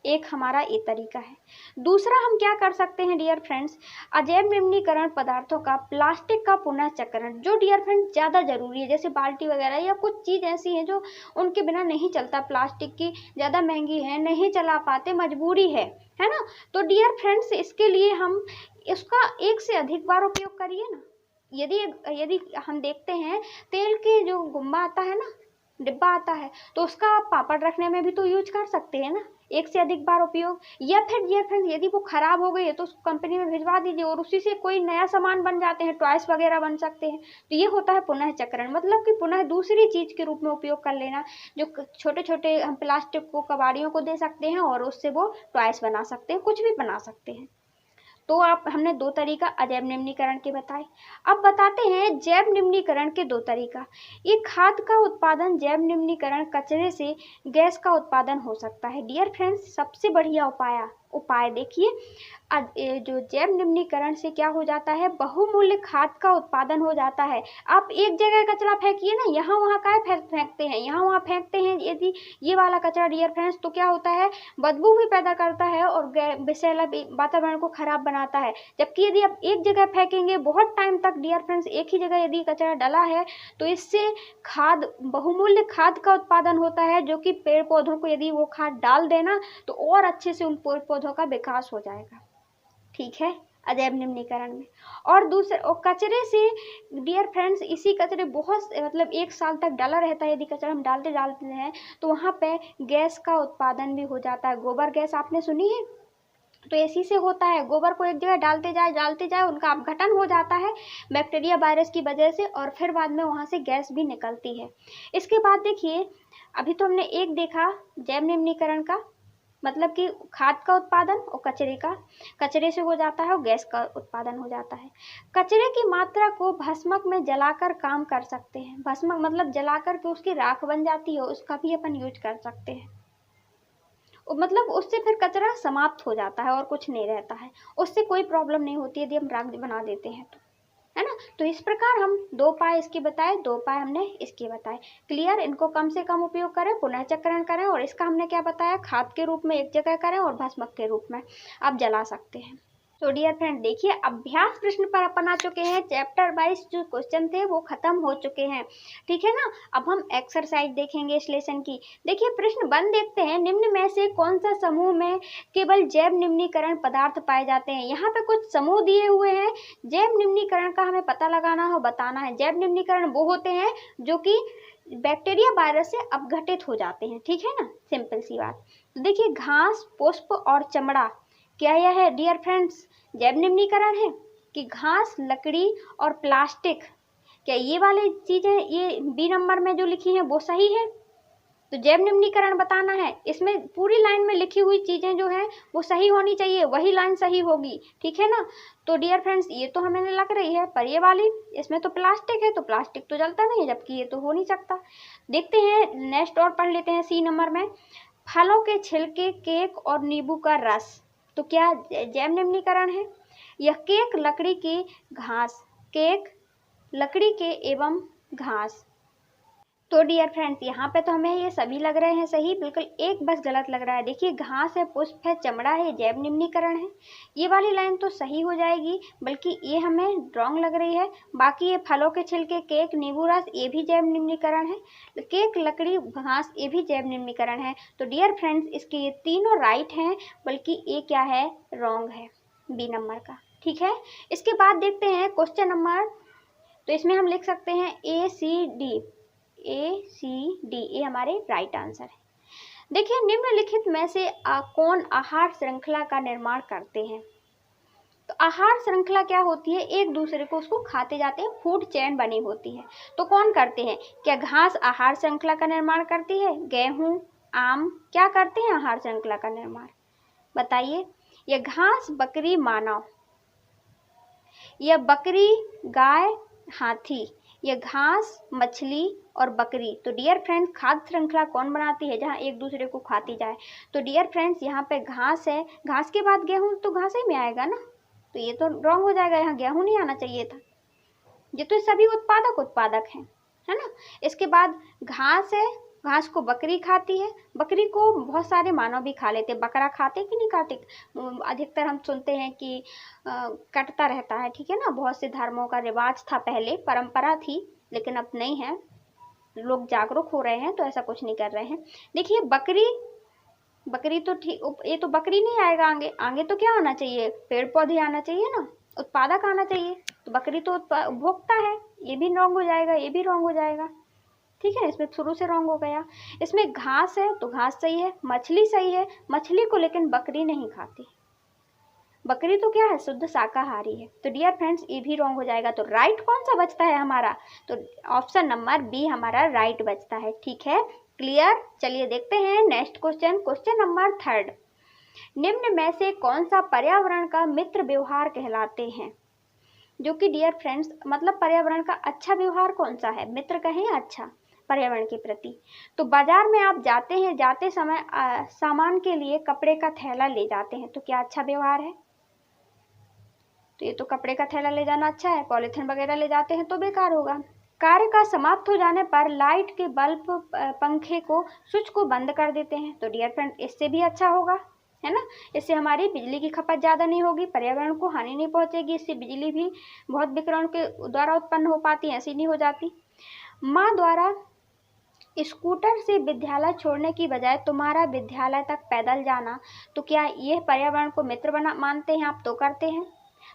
एक हमारा ये तरीका है। दूसरा हम क्या कर सकते हैं डियर फ्रेंड्स, अजैव निम्नीकरण पदार्थों का प्लास्टिक का पुनः चक्रण, जो डियर फ्रेंड्स ज़्यादा ज़रूरी है, जैसे बाल्टी वगैरह या कुछ चीज़ ऐसी है जो उनके बिना नहीं चलता, प्लास्टिक की ज़्यादा महंगी है, नहीं चला पाते, मजबूरी है ना। तो डियर फ्रेंड्स इसके लिए हम इसका 1 से अधिक बार उपयोग करिए ना। यदि हम देखते हैं तेल के जो गुम्बा आता है ना, डिब्बा आता है, तो उसका आप पापड़ रखने में भी तो यूज कर सकते हैं ना, 1 से अधिक बार उपयोग। या फिर डियर फ्रेंड्स यदि वो खराब हो गई है तो उस कंपनी में भिजवा दीजिए और उसी से कोई नया सामान बन जाते हैं, टॉयस वगैरह बन सकते हैं। तो ये होता है पुनः चक्रण, मतलब कि पुनः दूसरी चीज के रूप में उपयोग कर लेना। जो छोटे छोटे हम प्लास्टिक को कबाड़ियों को दे सकते हैं और उससे वो टॉयस बना सकते हैं, कुछ भी बना सकते हैं। तो हमने 2 तरीका अजैव निम्नीकरण के बताए। अब बताते हैं जैव निम्नीकरण के 2 तरीका। ये खाद का उत्पादन जैव निम्नीकरण, कचरे से गैस का उत्पादन हो सकता है। डियर फ्रेंड्स सबसे बढ़िया उपाय देखिए, जो जैव निम्नीकरण से क्या हो जाता है, बहुमूल्य खाद का उत्पादन हो जाता है। आप एक जगह कचरा फेंकिए ना, यहाँ वहाँ का फेंकते हैं, यहाँ वहाँ फेंकते हैं यदि ये वाला कचरा डियर फ्रेंड्स, तो क्या होता है, बदबू भी पैदा करता है और विषैला वातावरण को खराब बनाता है। जबकि यदि आप एक जगह फेंकेंगे बहुत टाइम तक डियर फ्रेंड्स, एक ही जगह यदि कचरा डला है, तो इससे बहुमूल्य खाद का उत्पादन होता है, जो कि पेड़ पौधों को यदि वो खाद डाल देना तो और अच्छे से उन पेड़ पौधों का विकास हो जाएगा, ठीक है, अजैव निम्नीकरण में। और कचरे से डियर फ्रेंड्स, इसी कचरे बहुत मतलब 1 साल तक डाला रहता है, यदि कचरा हम डालते हैं तो वहाँ पे गैस का उत्पादन भी हो जाता है। गोबर गैस आपने सुनी है, तो इसी से होता है, गोबर को एक जगह डालते जाए उनका अपघटन हो जाता है बैक्टीरिया वायरस की वजह से, और फिर बाद में वहाँ से गैस भी निकलती है। इसके बाद देखिए, अभी तो हमने एक देखा जैव निम्नीकरण का, मतलब कि खाद का उत्पादन और कचरे से हो जाता है और गैस का उत्पादन हो जाता है। कचरे की मात्रा को भस्मक में जलाकर काम कर सकते हैं। भस्मक मतलब जलाकर के उसकी राख बन जाती है, उसका भी अपन यूज कर सकते हैं। मतलब उससे फिर कचरा समाप्त हो जाता है और कुछ नहीं रहता है, उससे कोई प्रॉब्लम नहीं होती यदि हम राख बना देते हैं तो, है ना। तो इस प्रकार हम 2 उपाय इसके बताए, 2 उपाय हमने इसके बताए। क्लियर, इनको कम से कम उपयोग करें, पुनः चक्रण करें, और इसका हमने क्या बताया, खाद के रूप में एक जगह करें और भस्मक के रूप में आप जला सकते हैं। तो डियर फ्रेंड देखिए, अभ्यास प्रश्न पर अपन आ चुके हैं। चैप्टर वाइज जो क्वेश्चन थे वो खत्म हो चुके हैं, ठीक है ना। अब हम एक्सरसाइज देखेंगे इस लेसन की। देखिए प्रश्न 1 देखते हैं, निम्न में से कौन सा समूह में केवल जैव निम्नीकरण पदार्थ पाए जाते हैं। यहाँ पे कुछ समूह दिए हुए हैं, जैव निम्नीकरण का हमें पता लगाना हो, बताना है। जैव निम्नीकरण वो होते हैं जो कि बैक्टीरिया वायरस से अपघटित हो जाते हैं, ठीक है ना, सिंपल सी बात। तो देखिए घास, पुष्प और चमड़ा, क्या यह है डियर फ्रेंड्स जैव निम्नीकरण है कि घास, लकड़ी और प्लास्टिक, क्या ये वाली चीजें ये बी नंबर में जो लिखी हैं वो सही है। तो जैव निम्नीकरण बताना है, इसमें पूरी लाइन में लिखी हुई चीजें जो है वो सही होनी चाहिए, वही लाइन सही होगी, ठीक है ना। तो डियर फ्रेंड्स ये तो हमें लग रही है, पर ये वाली इसमें तो प्लास्टिक है, तो प्लास्टिक तो जलता नहीं है, जबकि ये तो हो नहीं सकता। देखते हैं नेक्स्ट और पढ़ लेते हैं सी नंबर में, फलों के छिलके, केक और नींबू का रस, तो क्या जैव निम्नीकरण है। यह केक, लकड़ी की घास, केक लकड़ी के एवं घास। तो डियर फ्रेंड्स यहाँ पे तो हमें ये सभी लग रहे हैं सही, बिल्कुल एक बस गलत लग रहा है। देखिए घास है, पुष्प है, चमड़ा है, जैव निम्नीकरण है। ये वाली लाइन तो सही हो जाएगी, बल्कि ये हमें रॉन्ग लग रही है। बाकी ये फलों के छिलके, केक, नींबू रस, ये भी जैव निम्नीकरण है। केक, लकड़ी, घास, ये भी जैव निम्नीकरण है। तो डियर फ्रेंड्स इसके ये तीनों राइट हैं, बल्कि ये क्या है, रॉन्ग है, बी नंबर का। ठीक है, इसके बाद देखते हैं क्वेश्चन नंबर। तो इसमें हम लिख सकते हैं ACD, ये हमारे राइट आंसर है। देखिए निम्नलिखित में से कौन आहार श्रृंखला का निर्माण करते हैं। तो आहार श्रृंखला क्या होती है, एक दूसरे को उसको खाते जाते हैं, फूड चेन बनी होती है। तो कौन करते हैं, क्या घास आहार श्रृंखला का निर्माण करती है, गेहूं, आम क्या करते हैं आहार श्रृंखला का निर्माण, बताइए। यह घास, बकरी, मानव, यह बकरी, गाय, हाथी, यह घास, मछली और बकरी। तो डियर फ्रेंड्स खाद्य श्रृंखला कौन बनाती है, जहाँ एक दूसरे को खाती जाए। तो डियर फ्रेंड्स यहाँ पे घास है, घास के बाद गेहूं, तो घास ही में आएगा ना, तो ये तो रॉन्ग हो जाएगा, यहाँ गेहूं नहीं आना चाहिए था। ये तो सभी उत्पादक हैं, है ना। इसके बाद घास है, घास को बकरी खाती है, बकरी को बहुत सारे मानव भी खा लेते। बकरा खाते कि नहीं खाते, अधिकतर हम सुनते हैं कि कटता रहता है, ठीक है ना। बहुत से धर्मों का रिवाज था, पहले परंपरा थी, लेकिन अब नहीं है, लोग जागरूक हो रहे हैं तो ऐसा कुछ नहीं कर रहे हैं। देखिए बकरी तो ठीक, ये तो बकरी नहीं आएगा, आगे तो क्या आना चाहिए, पेड़ पौधे आना चाहिए ना, उत्पादक आना चाहिए। तो बकरी तो उपभोक्ता है, ये भी रॉन्ग हो जाएगा, ये भी रॉन्ग हो जाएगा, ठीक है। इसमें शुरू से रॉन्ग हो गया। इसमें घास है तो घास सही है, मछली सही है, मछली को लेकिन बकरी नहीं खाती, बकरी तो क्या है, शुद्ध शाकाहारी है। तो डियर फ्रेंड्स ये भी रॉन्ग हो जाएगा। तो राइट कौन सा बचता है हमारा, तो ऑप्शन नंबर बी हमारा राइट बचता है, ठीक है, क्लियर। चलिए देखते हैं नेक्स्ट क्वेश्चन, क्वेश्चन नंबर 3। निम्न में से कौन सा पर्यावरण का मित्र व्यवहार कहलाते हैं, जो कि डियर फ्रेंड्स मतलब पर्यावरण का अच्छा व्यवहार कौन सा है, मित्र कहें अच्छा पर्यावरण के प्रति। तो बाजार में आप जाते हैं, जाते समय सामान के लिए कपड़े का थैला ले जाते हैं, तो क्या अच्छा व्यवहार है, तो ये तो कपड़े का थैला ले जाना अच्छा है। पॉलीथिन वगैरह ले जाते हैं तो बेकार होगा। कार्य का समाप्त हो जाने पर लाइट के बल्ब, पंखे को, स्विच को बंद कर देते हैं, तो डियर फ्रेंड इससे भी अच्छा होगा, है ना। इससे हमारी बिजली की खपत ज़्यादा नहीं होगी, पर्यावरण को हानि नहीं पहुंचेगी, इससे बिजली भी बहुत विकिरण के द्वारा उत्पन्न हो पाती है, ऐसी नहीं हो जाती। माँ द्वारा स्कूटर से विद्यालय छोड़ने की बजाय तुम्हारा विद्यालय तक पैदल जाना, तो क्या यह पर्यावरण को मित्र मानते हैं आप, तो करते हैं।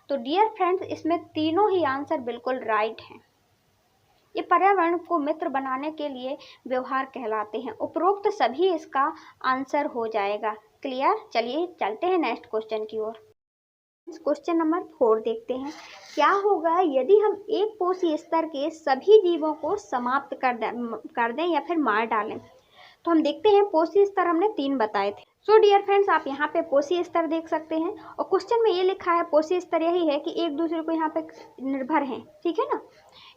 तो डियर फ्रेंड्स इसमें तीनों ही आंसर बिल्कुल राइट हैं, ये पर्यावरण को मित्र बनाने के लिए व्यवहार कहलाते हैं। उपरोक्त सभी इसका आंसर हो जाएगा, क्लियर। चलिए चलते हैं नेक्स्ट क्वेश्चन की ओर। क्वेश्चन नंबर 4 देखते हैं, क्या होगा यदि हम एक पोषी स्तर के सभी जीवों को समाप्त कर दें या फिर मार डालें। तो हम देखते हैं पोषी स्तर हमने 3 बताए थे। सो डियर फ्रेंड्स आप यहाँ पे पोषी स्तर देख सकते हैं, और क्वेश्चन में ये लिखा है पोषी स्तर यही है कि एक दूसरे को यहाँ पे निर्भर हैं, ठीक है ना,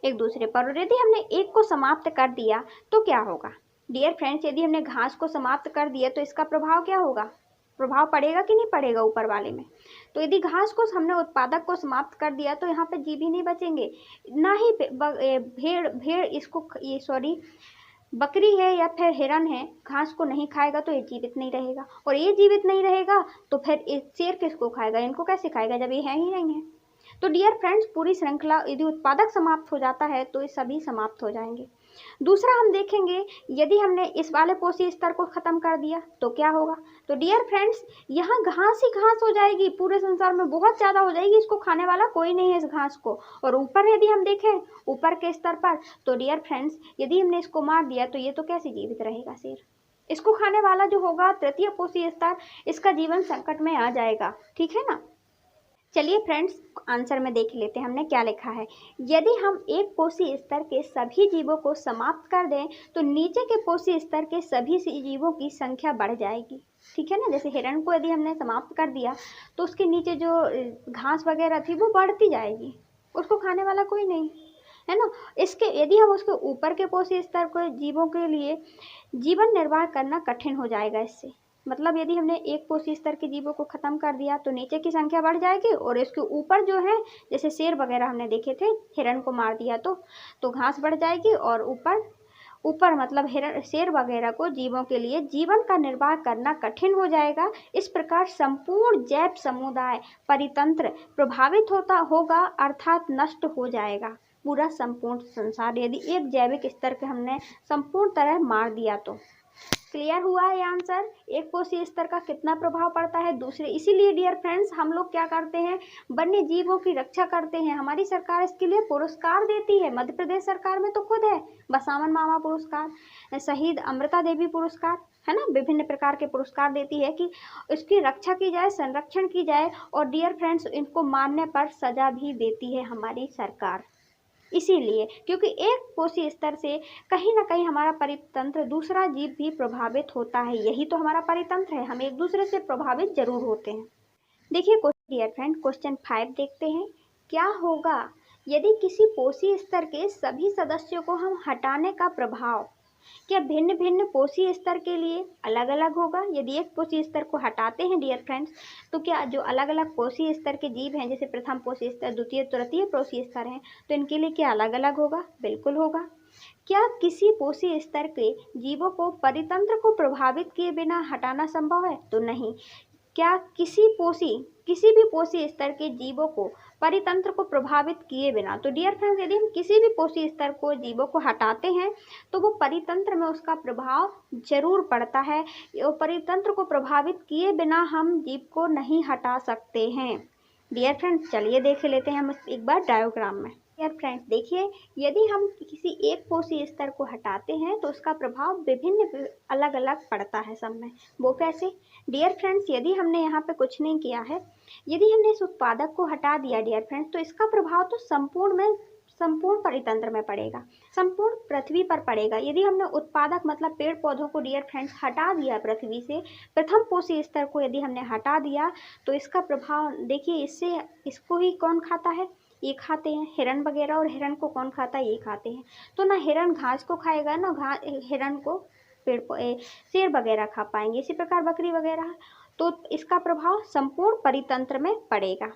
एक दूसरे पर। और यदि हमने एक को समाप्त कर दिया तो क्या होगा डियर फ्रेंड्स, यदि हमने घास को समाप्त कर दिया तो इसका प्रभाव क्या होगा, प्रभाव पड़ेगा कि नहीं पड़ेगा ऊपर वाले में। तो यदि घास को हमने उत्पादक को समाप्त कर दिया तो यहाँ पे जीव ही नहीं बचेंगे, ना ही भेड़ इसको बकरी है या फिर हिरन है, घास को नहीं खाएगा तो ये जीवित नहीं रहेगा, और ये जीवित नहीं रहेगा तो फिर शेर किसको खाएगा, इनको कैसे खाएगा जब ये है ही नहीं है। तो डियर फ्रेंड्स पूरी श्रृंखला यदि उत्पादक समाप्त हो जाता है तो ये सभी समाप्त हो जाएंगे। दूसरा हम देखेंगे यदि हमने इस वाले पोषी स्तर को खत्म कर दिया तो क्या होगा। तो डियर फ्रेंड्स यहाँ घास ही घास हो जाएगी, पूरे संसार में बहुत ज़्यादा हो जाएगी, इसको खाने वाला कोई नहीं है इस घास को। और ऊपर यदि हम देखें ऊपर के स्तर पर, तो डियर फ्रेंड्स यदि हमने इसको मार दिया तो ये तो कैसे जीवित रहेगा शेर, इसको खाने वाला जो होगा तृतीय पोषी स्तर, इसका जीवन संकट में आ जाएगा, ठीक है ना। चलिए फ्रेंड्स आंसर में देख लेते हैं हमने क्या लिखा है। यदि हम एक पोषी स्तर के सभी जीवों को समाप्त कर दें तो नीचे के पोषी स्तर के सभी जीवों की संख्या बढ़ जाएगी, ठीक है ना। जैसे हिरण को यदि हमने समाप्त कर दिया तो उसके नीचे जो घास वगैरह थी वो बढ़ती जाएगी, उसको खाने वाला कोई नहीं, है ना। इसके यदि हम उसके ऊपर के पोषी स्तर को जीवों के लिए जीवन निर्वाह करना कठिन हो जाएगा इससे, मतलब यदि हमने एक कोशी स्तर के जीवों को खत्म कर दिया तो नीचे की संख्या बढ़ जाएगी, और इसके ऊपर जो है जैसे शेर वगैरह हमने देखे थे, हिरण को मार दिया तो घास बढ़ जाएगी, और ऊपर ऊपर मतलब हिरण शेर वगैरह को जीवों के लिए जीवन का निर्वाह करना कठिन हो जाएगा। इस प्रकार संपूर्ण जैव समुदाय परितंत्र प्रभावित होगा, अर्थात नष्ट हो जाएगा पूरा संपूर्ण संसार, यदि एक जैविक स्तर के हमने संपूर्ण तरह मार दिया तो। क्लियर हुआ है आंसर, एक कोशी स्तर का कितना प्रभाव पड़ता है दूसरे। इसीलिए डियर फ्रेंड्स हम लोग क्या करते हैं, वन्य जीवों की रक्षा करते हैं। हमारी सरकार इसके लिए पुरस्कार देती है, मध्य प्रदेश सरकार में तो खुद है बसावन मामा पुरस्कार, शहीद अमृता देवी पुरस्कार, है ना, विभिन्न प्रकार के पुरस्कार देती है कि इसकी रक्षा की जाए, संरक्षण की जाए, और डियर फ्रेंड्स इनको मारने पर सजा भी देती है हमारी सरकार। इसीलिए क्योंकि एक कोशी स्तर से कहीं ना कहीं हमारा परितंत्र, दूसरा जीव भी प्रभावित होता है। यही तो हमारा परितंत्र है, हम एक दूसरे से प्रभावित जरूर होते हैं। देखिए डियर फ्रेंड, क्वेश्चन 5 देखते हैं। क्या होगा यदि किसी कोशी स्तर के सभी सदस्यों को हम हटाने का प्रभाव क्या भिन्न भिन्न कोशी स्तर के लिए अलग अलग होगा। यदि एक कोशी स्तर को हटाते हैं डियर फ्रेंड्स, तो क्या जो अलग अलग कोशी स्तर के जीव हैं, जैसे प्रथम कोशी स्तर, द्वितीय तृतीय कोशी स्तर हैं, तो इनके लिए क्या अलग अलग होगा। बिल्कुल होगा। क्या किसी कोशी स्तर के जीवों को परितंत्र को प्रभावित किए बिना हटाना संभव है। तो नहीं। क्या किसी भी कोशी स्तर के जीवों को परितंत्र को प्रभावित किए बिना, तो डियर फ्रेंड्स यदि हम किसी भी कोशी स्तर को जीवों को हटाते हैं तो वो परितंत्र में उसका प्रभाव जरूर पड़ता है, और परितंत्र को प्रभावित किए बिना हम जीव को नहीं हटा सकते हैं। डियर फ्रेंड्स चलिए देख लेते हैं हम एक बार डायग्राम में। डियर फ्रेंड्स देखिए, यदि हम किसी एक कोशी स्तर को हटाते हैं तो उसका प्रभाव विभिन्न अलग अलग पड़ता है सब में। वो कैसे। डियर फ्रेंड्स यदि हमने यहाँ पे कुछ नहीं किया है, यदि हमने इस उत्पादक को हटा दिया डियर फ्रेंड्स, तो इसका प्रभाव तो संपूर्ण परितंत्र में पड़ेगा, संपूर्ण पृथ्वी पर पड़ेगा। यदि हमने उत्पादक मतलब पेड़ पौधों को डियर फ्रेंड्स हटा दिया पृथ्वी से, प्रथम कोशी स्तर को यदि हमने हटा दिया, तो इसका प्रभाव देखिए, इसको ही कौन खाता है, ये खाते हैं हिरण वगैरह, और हिरण को कौन खाता है, ये खाते हैं। तो ना हिरण घास को खाएगा, ना हिरण को शेर वगैरह खा पाएंगे, इसी प्रकार बकरी वगैरह। तो इसका प्रभाव संपूर्ण परितंत्र में पड़ेगा,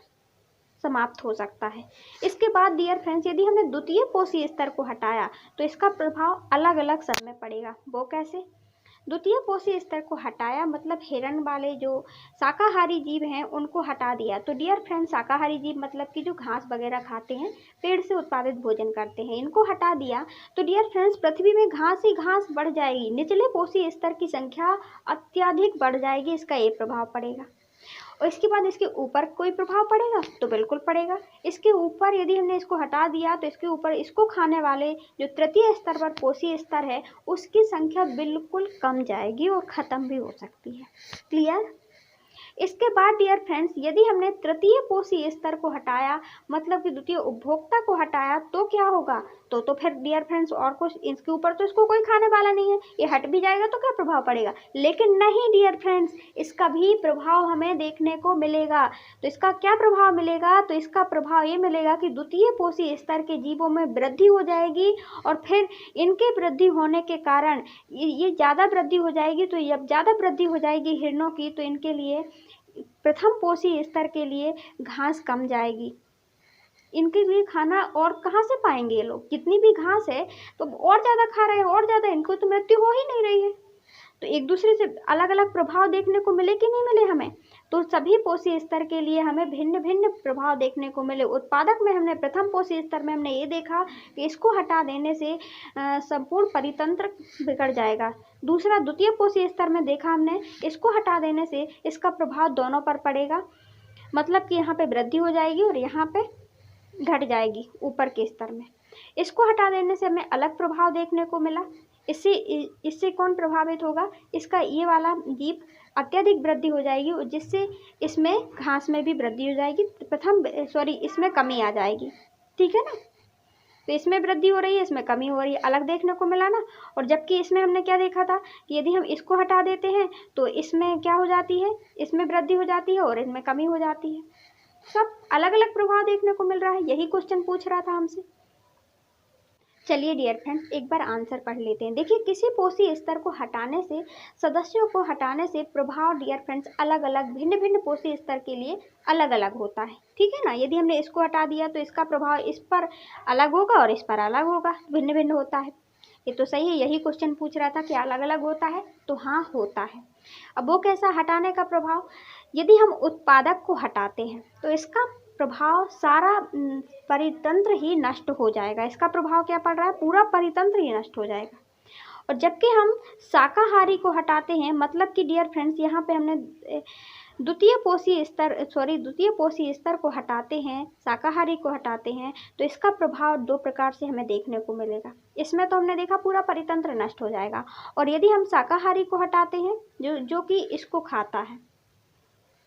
समाप्त हो सकता है। इसके बाद डियर फ्रेंड्स यदि हमने द्वितीय कोशी स्तर को हटाया तो इसका प्रभाव अलग अलग सब में पड़ेगा। वो कैसे। द्वितीय कोशी स्तर को हटाया मतलब हिरण वाले जो शाकाहारी जीव हैं उनको हटा दिया। तो डियर फ्रेंड्स शाकाहारी जीव मतलब कि जो घास वगैरह खाते हैं, पेड़ से उत्पादित भोजन करते हैं, इनको हटा दिया तो डियर फ्रेंड्स पृथ्वी में घास ही घास बढ़ जाएगी, निचले कोशी स्तर की संख्या अत्यधिक बढ़ जाएगी, इसका ये प्रभाव पड़ेगा। और इसके बाद इसके ऊपर कोई प्रभाव पड़ेगा, तो बिल्कुल पड़ेगा। इसके ऊपर यदि हमने इसको हटा दिया तो इसके ऊपर इसको खाने वाले जो तृतीय स्तर पर कोशी स्तर है उसकी संख्या बिल्कुल कम जाएगी और ख़त्म भी हो सकती है। क्लियर। इसके बाद डियर फ्रेंड्स यदि हमने तृतीय कोशी स्तर को हटाया मतलब कि द्वितीय उपभोक्ता को हटाया तो क्या होगा। तो फिर डियर फ्रेंड्स और कुछ इसके ऊपर तो इसको कोई खाने वाला नहीं है, ये हट भी जाएगा तो क्या प्रभाव पड़ेगा। लेकिन नहीं डियर फ्रेंड्स, इसका भी प्रभाव हमें देखने को मिलेगा। तो इसका क्या प्रभाव मिलेगा, तो इसका प्रभाव ये मिलेगा कि द्वितीय कोशी स्तर के जीवों में वृद्धि हो जाएगी, और फिर इनके वृद्धि होने के कारण ये ज़्यादा वृद्धि हो जाएगी। तो जब ज़्यादा वृद्धि हो जाएगी हिरणों की, तो इनके लिए प्रथम कोशी स्तर के लिए घास कम जाएगी। इनके लिए खाना और कहाँ से पाएंगे ये लोग, जितनी भी घास है तो और ज़्यादा खा रहे हैं और ज़्यादा, इनको तो मृत्यु हो ही नहीं रही है। तो एक दूसरे से अलग अलग प्रभाव देखने को मिले कि नहीं मिले हमें। तो सभी कोशी स्तर के लिए हमें भिन्न भिन्न प्रभाव देखने को मिले। उत्पादक में हमने प्रथम कोशी स्तर में हमने ये देखा कि इसको हटा देने से संपूर्ण परितंत्र बिगड़ जाएगा। दूसरा द्वितीय कोशी स्तर में देखा हमने, इसको हटा देने से इसका प्रभाव दोनों पर पड़ेगा, मतलब कि यहाँ पे वृद्धि हो जाएगी और यहाँ पे घट जाएगी ऊपर के स्तर में। इसको हटा देने से हमें अलग प्रभाव देखने को मिला। इससे कौन प्रभावित होगा, इसका ये वाला जीव अत्यधिक वृद्धि हो जाएगी, जिससे इसमें घास में भी वृद्धि हो जाएगी। इसमें कमी आ जाएगी। ठीक है ना। तो इसमें वृद्धि हो रही है, इसमें कमी हो रही है, अलग देखने को मिला ना। और जबकि इसमें हमने क्या देखा था कि यदि हम इसको हटा देते हैं तो इसमें क्या हो जाती है, इसमें वृद्धि हो जाती है और इसमें कमी हो जाती है। सब अलग अलग प्रभाव देखने को मिल रहा है। यही क्वेश्चन पूछ रहा था हमसे। चलिए डियर फ्रेंड्स एक बार आंसर पढ़ लेते हैं। देखिए किसी पोषी स्तर को हटाने से, सदस्यों को हटाने से प्रभाव डियर फ्रेंड्स अलग अलग भिन्न भिन्न पोषी स्तर के लिए अलग अलग होता है। ठीक है ना। यदि हमने इसको हटा दिया तो इसका प्रभाव इस पर अलग होगा और इस पर अलग होगा, भिन्न भिन्न होता है। ये तो सही है, यही क्वेश्चन पूछ रहा था कि अलग अलग होता है, तो हाँ होता है। अब वो कैसा हटाने का प्रभाव, यदि हम उत्पादक को हटाते हैं तो इसका प्रभाव सारा परितंत्र ही नष्ट हो जाएगा। इसका प्रभाव क्या पड़ रहा है, पूरा परितंत्र ही नष्ट हो जाएगा। और जबकि हम शाकाहारी को हटाते हैं, मतलब कि डियर फ्रेंड्स यहाँ पे हमने द्वितीय पोषी स्तर को हटाते हैं, शाकाहारी को हटाते हैं, तो इसका प्रभाव दो प्रकार से हमें देखने को मिलेगा। इसमें तो हमने देखा पूरा परितंत्र नष्ट हो जाएगा, और यदि हम शाकाहारी को हटाते हैं जो कि इसको खाता है,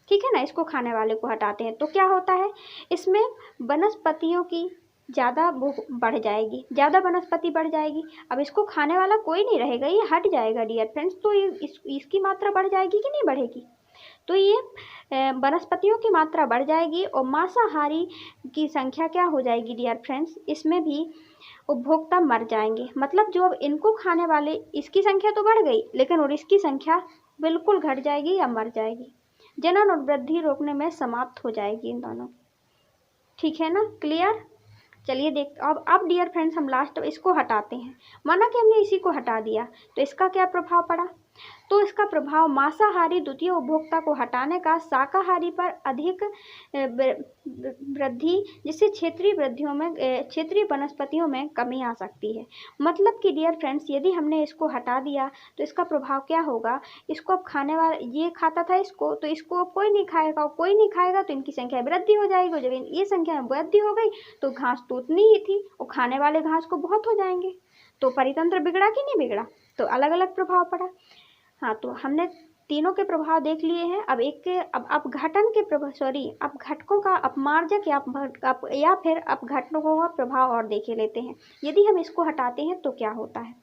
ठीक है ना, इसको खाने वाले को हटाते हैं, तो क्या होता है, इसमें वनस्पतियों की ज़्यादा वो बढ़ जाएगी, ज़्यादा वनस्पति बढ़ जाएगी। अब इसको खाने वाला कोई नहीं रहेगा, ये हट जाएगा डियर फ्रेंड्स, तो इसकी मात्रा बढ़ जाएगी कि नहीं बढ़ेगी, तो ये वनस्पतियों की मात्रा बढ़ जाएगी और मांसाहारी की संख्या क्या हो जाएगी डियर फ्रेंड्स, इसमें भी उपभोक्ता मर जाएंगे। मतलब जो अब इनको खाने वाले, इसकी संख्या तो बढ़ गई लेकिन और इसकी संख्या बिल्कुल घट जाएगी या मर जाएगी। जनन और वृद्धि रोकने में समाप्त हो जाएगी इन दोनों। ठीक है ना, क्लियर। चलिए देख अब डियर फ्रेंड्स हम लास्ट इसको हटाते हैं। माना कि हमने इसी को हटा दिया तो इसका क्या प्रभाव पड़ा, तो इसका प्रभाव मांसाहारी द्वितीय उपभोक्ता को हटाने का शाकाहारी पर अधिक वृद्धि, जिससे क्षेत्रीय वनस्पतियों में कमी आ सकती है। मतलब कि डियर फ्रेंड्स यदि हमने इसको हटा दिया तो इसका प्रभाव क्या होगा, इसको अब खाने वाला, ये खाता था इसको, तो इसको अब कोई नहीं खाएगा, और कोई नहीं खाएगा तो इनकी संख्या वृद्धि हो जाएगी। जब ये संख्या में वृद्धि हो गई तो घास तो उतनी ही थी और खाने वाले घास को बहुत हो जाएंगे, तो परितंत्र बिगड़ा कि नहीं बिगड़ा, तो अलग अलग प्रभाव पड़ा। हाँ, तो हमने तीनों के प्रभाव देख लिए हैं। अब अब घटन के प्रभाव, अब घटकों का अपमार्जक या फिर अपघटनों का प्रभाव और देख लेते हैं। यदि हम इसको हटाते हैं तो क्या होता है,